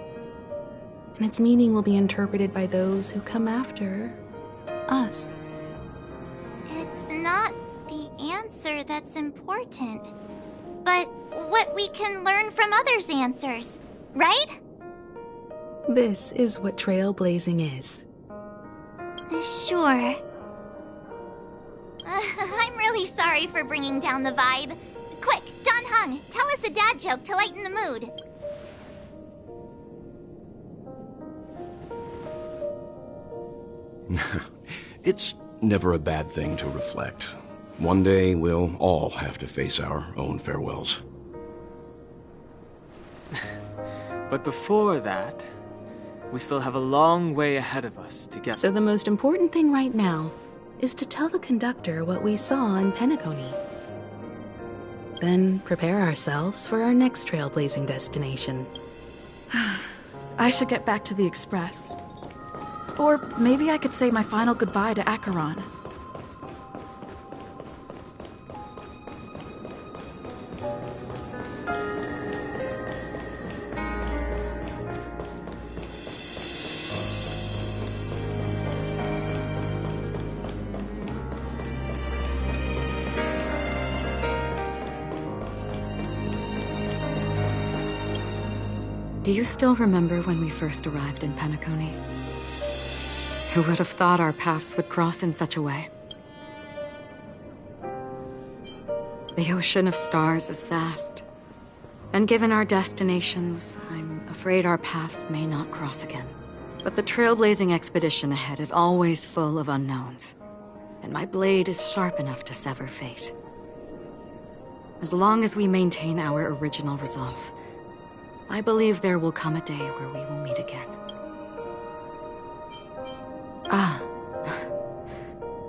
And its meaning will be interpreted by those who come after us. It's not the answer that's important, but what we can learn from others' answers, right? This is what trailblazing is. Sure. I'm really sorry for bringing down the vibe. Quick, Don Hung, tell us a dad joke to lighten the mood. It's never a bad thing to reflect. One day, we'll all have to face our own farewells. But before that, we still have a long way ahead of us to get. So the most important thing right now is to tell the conductor what we saw in Penacony. Then prepare ourselves for our next trailblazing destination. I should get back to the Express. Or maybe I could say my final goodbye to Acheron. Do you still remember when we first arrived in Penacony? Who would have thought our paths would cross in such a way? The ocean of stars is vast, and given our destinations, I'm afraid our paths may not cross again. But the trailblazing expedition ahead is always full of unknowns, and my blade is sharp enough to sever fate. As long as we maintain our original resolve, I believe there will come a day where we will meet again.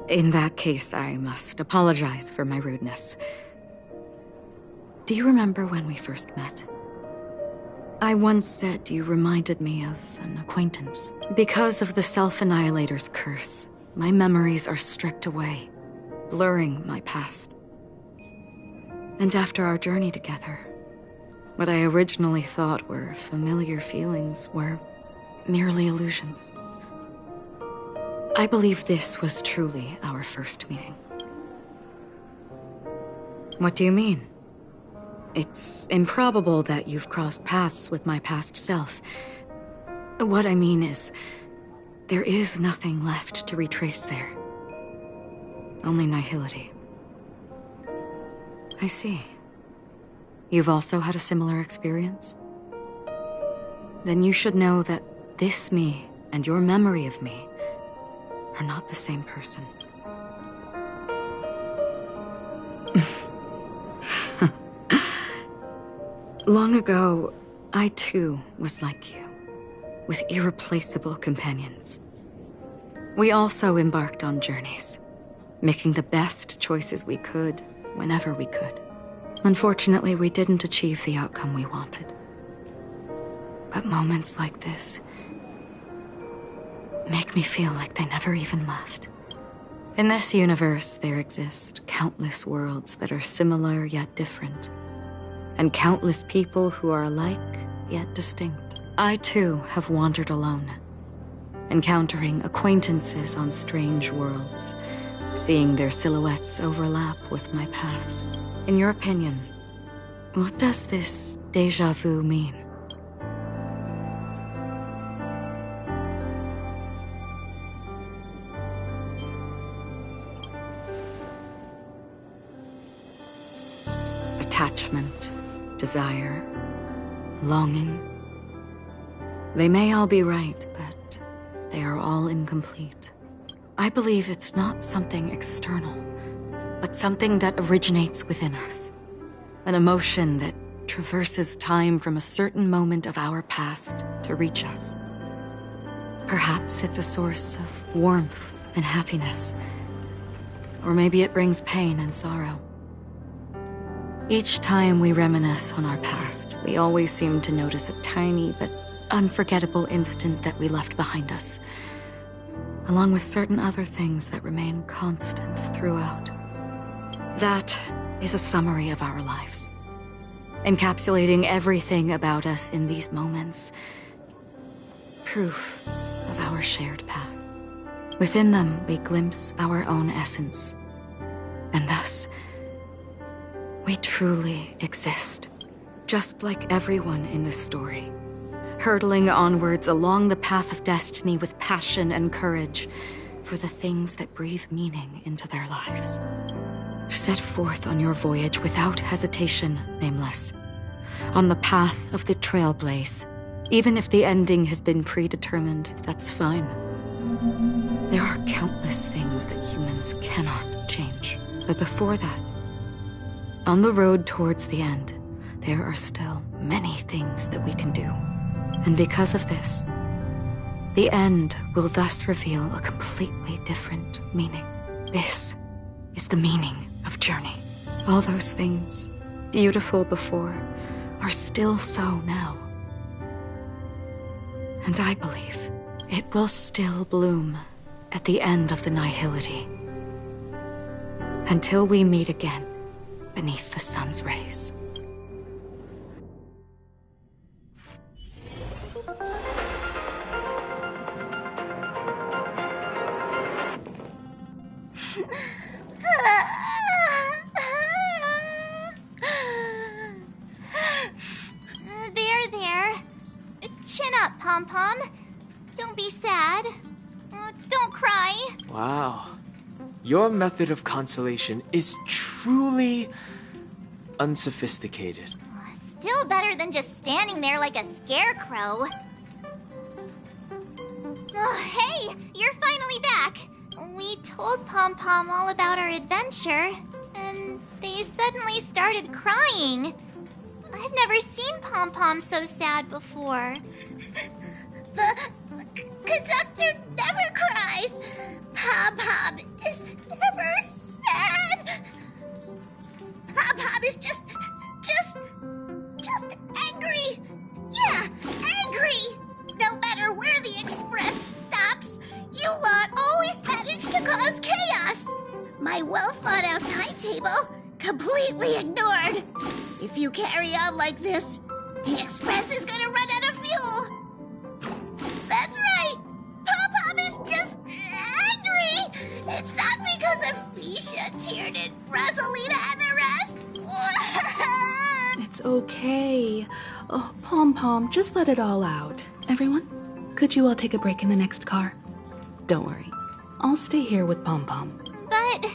In that case, I must apologize for my rudeness. Do you remember when we first met? I once said you reminded me of an acquaintance. Because of the Self-Annihilator's curse, my memories are stripped away, blurring my past. And after our journey together, what I originally thought were familiar feelings were merely illusions. I believe this was truly our first meeting. What do you mean? It's improbable that you've crossed paths with my past self. What I mean is, there is nothing left to retrace there. Only nihility. I see. You've also had a similar experience? Then you should know that this me and your memory of me are not the same person. Long ago, I too was like you, with irreplaceable companions. We also embarked on journeys, making the best choices we could, whenever we could. Unfortunately, we didn't achieve the outcome we wanted. But moments like this make me feel like they never even left. In this universe, there exist countless worlds that are similar yet different, and countless people who are alike yet distinct. I too have wandered alone, encountering acquaintances on strange worlds, seeing their silhouettes overlap with my past. In your opinion, what does this déjà vu mean? Attachment, desire, longing. They may all be right, but they are all incomplete. I believe it's not something external, but something that originates within us. An emotion that traverses time from a certain moment of our past to reach us. Perhaps it's a source of warmth and happiness, or maybe it brings pain and sorrow. Each time we reminisce on our past, we always seem to notice a tiny but unforgettable instant that we left behind us, along with certain other things that remain constant throughout. That is a summary of our lives, encapsulating everything about us in these moments. Proof of our shared path. Within them, we glimpse our own essence, and thus, we truly exist, just like everyone in this story, hurtling onwards along the path of destiny with passion and courage for the things that breathe meaning into their lives. Set forth on your voyage without hesitation, Nameless, on the path of the Trailblaze. Even if the ending has been predetermined, that's fine. There are countless things that humans cannot change. But before that, on the road towards the end, there are still many things that we can do. And because of this, the end will thus reveal a completely different meaning. This is the meaning of Journey. All those things, beautiful before, are still so now. And I believe it will still bloom at the end of the nihility. Until we meet again beneath the sun's rays. There. Chin up, Pom-Pom. Don't be sad. Don't cry. Wow. Your method of consolation is truly unsophisticated. Still better than just standing there like a scarecrow. Oh, hey, you're finally back. We told Pom-Pom all about our adventure, and they suddenly started crying. I've never seen Pom-Pom so sad before. The conductor never cries. Pom-Pom is never sad. Pom-Pom is just angry. Yeah, angry. No matter where the express stops, you lot always manage to cause chaos. My well-thought-out timetable completely ignored. If you carry on like this, the express is gonna run out of fuel. That's right. Pom-Pom is just angry. It's not because of Misha, Tiernan, Rosalina, and the rest. It's okay. Oh, Pom-Pom, just let it all out. Everyone, could you all take a break in the next car? Don't worry. I'll stay here with Pom-Pom. But...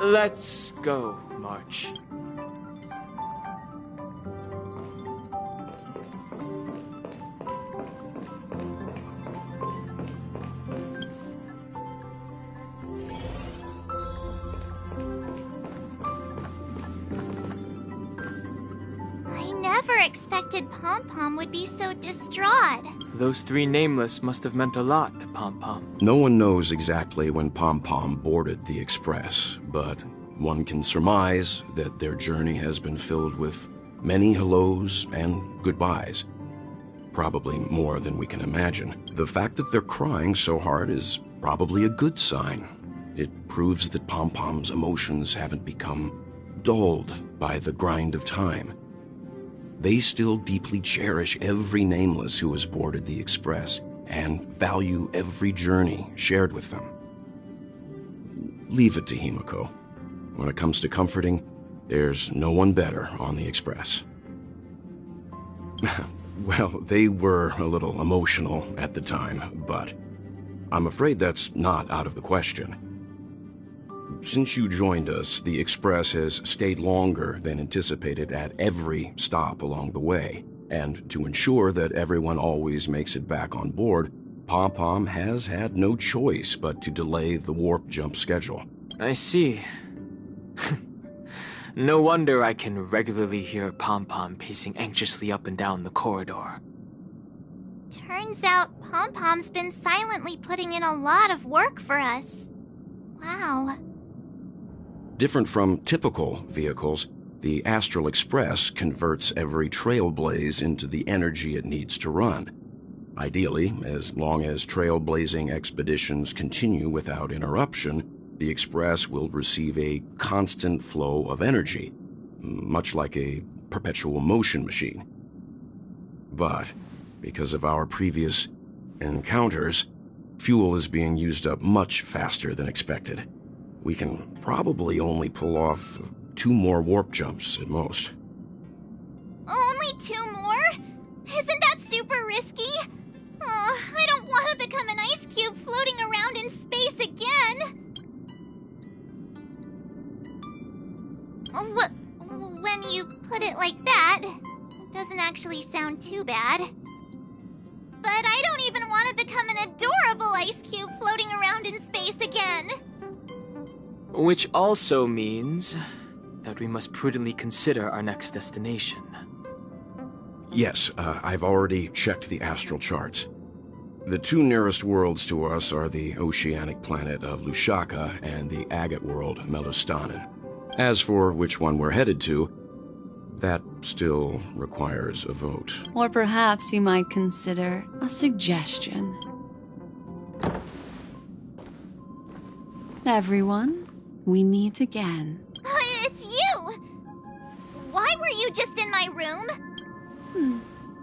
Let's go, March. I never expected Pom-Pom would be so distraught. Those three nameless must have meant a lot to Pom-Pom. No one knows exactly when Pom-Pom boarded the Express, but one can surmise that their journey has been filled with many hellos and goodbyes. Probably more than we can imagine. The fact that they're crying so hard is probably a good sign. It proves that Pom-Pom's emotions haven't become dulled by the grind of time. They still deeply cherish every nameless who has boarded the Express and value every journey shared with them. Leave it to Himiko. When it comes to comforting, there's no one better on the Express. Well, they were a little emotional at the time, but I'm afraid that's not out of the question. Since you joined us, the Express has stayed longer than anticipated at every stop along the way, and to ensure that everyone always makes it back on board, Pom-Pom has had no choice but to delay the warp jump schedule. I see. No wonder I can regularly hear Pom-Pom pacing anxiously up and down the corridor. Turns out Pom-Pom's been silently putting in a lot of work for us. Wow. Different from typical vehicles, the Astral Express converts every trailblaze into the energy it needs to run. Ideally, as long as trailblazing expeditions continue without interruption, the Express will receive a constant flow of energy, much like a perpetual motion machine. But because of our previous encounters, fuel is being used up much faster than expected. We can probably only pull off 2 more warp jumps at most. Only 2 more? Isn't that super risky? Oh, I don't want to become an ice cube floating around in space again. When you put it like that, it doesn't actually sound too bad. But I don't even want to become an adorable ice cube floating around in space again. Which also means that we must prudently consider our next destination. Yes, I've already checked the astral charts. The 2 nearest worlds to us are the oceanic planet of Lushaka and the agate world Melustanen. As for which one we're headed to, that still requires a vote. Or perhaps you might consider a suggestion. Everyone, we meet again. It's you! Why were you just in my room?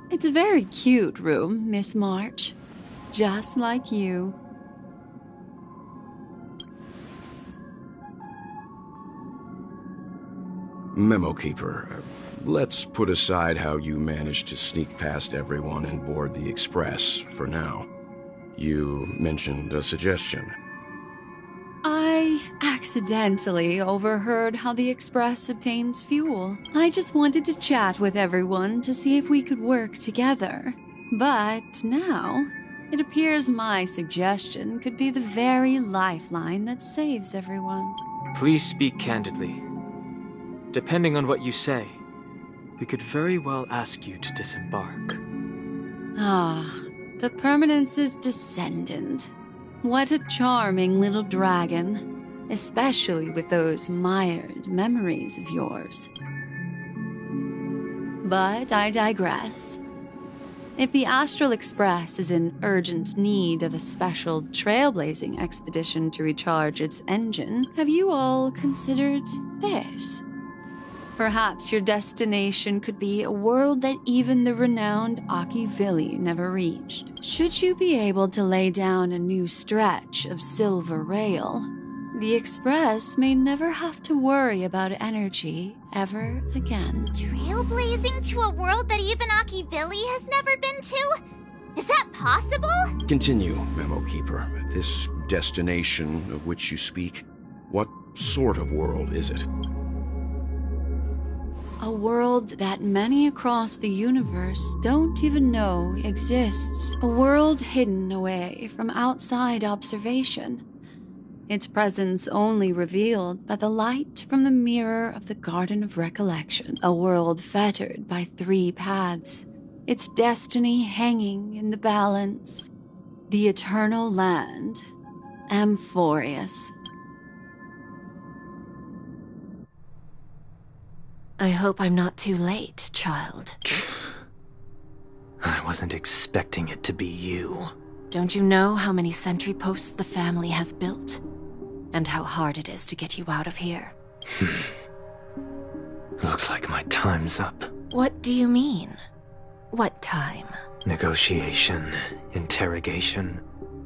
It's a very cute room, Miss March. Just like you. Memo Keeper, let's put aside how you managed to sneak past everyone and board the Express for now. You mentioned a suggestion. I accidentally overheard how the Express obtains fuel. I just wanted to chat with everyone to see if we could work together. But now, it appears my suggestion could be the very lifeline that saves everyone. Please speak candidly. Depending on what you say, we could very well ask you to disembark. Ah, the Permanence's descendant. What a charming little dragon, especially with those mired memories of yours. But I digress. If the Astral Express is in urgent need of a special trailblazing expedition to recharge its engine, have you all considered this? Perhaps your destination could be a world that even the renowned Akivili never reached. Should you be able to lay down a new stretch of silver rail, the Express may never have to worry about energy ever again. Trailblazing to a world that even Akivili has never been to? Is that possible? Continue, Memo Keeper. This destination of which you speak, what sort of world is it? A world that many across the universe don't even know exists. A world hidden away from outside observation. its presence only revealed by the light from the mirror of the Garden of Recollection, a world fettered by 3 paths, its destiny hanging in the balance. The eternal land, Amphorius. I hope I'm not too late, child. I wasn't expecting it to be you. Don't you know how many sentry posts the family has built? And how hard it is to get you out of here? Looks like my time's up. What do you mean? What time? Negotiation, interrogation,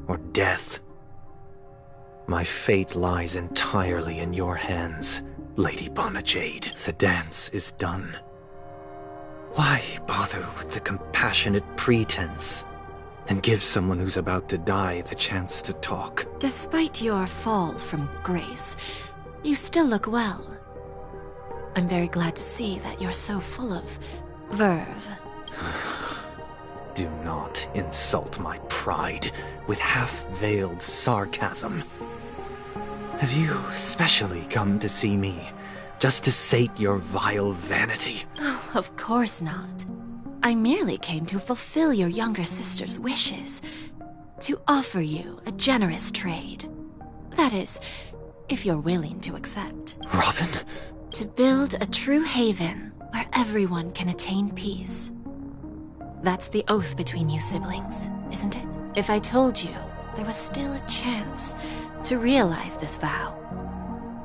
or death. My fate lies entirely in your hands, Lady Bonajade. The dance is done. Why bother with the compassionate pretense and give someone who's about to die the chance to talk? Despite your fall from grace, you still look well. I'm very glad to see that you're so full of verve. Do not insult my pride with half-veiled sarcasm. Have you specially come to see me just to sate your vile vanity? Oh, of course not. I merely came to fulfill your younger sister's wishes. To offer you a generous trade. That is, if you're willing to accept. Robin? To build a true haven where everyone can attain peace. That's the oath between you siblings, isn't it? If I told you there was still a chance to realize this vow,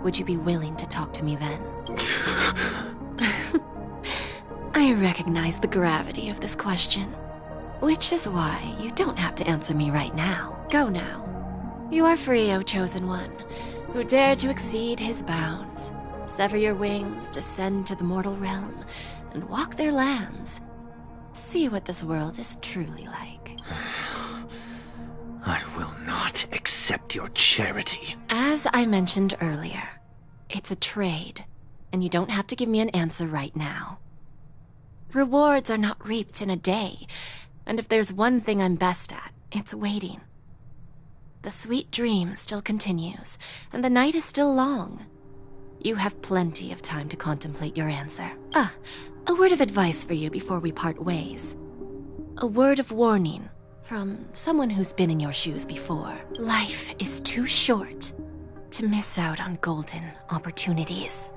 would you be willing to talk to me then? I recognize the gravity of this question, which is why you don't have to answer me right now. Go now. You are free, O Chosen One, who dare to exceed his bounds. Sever your wings, descend to the mortal realm, and walk their lands. See what this world is truly like. I will not accept your charity. As I mentioned earlier, it's a trade, and you don't have to give me an answer right now. Rewards are not reaped in a day, and if there's one thing I'm best at, it's waiting. The sweet dream still continues, and the night is still long. You have plenty of time to contemplate your answer. A word of advice for you before we part ways. A word of warning from someone who's been in your shoes before. Life is too short to miss out on golden opportunities.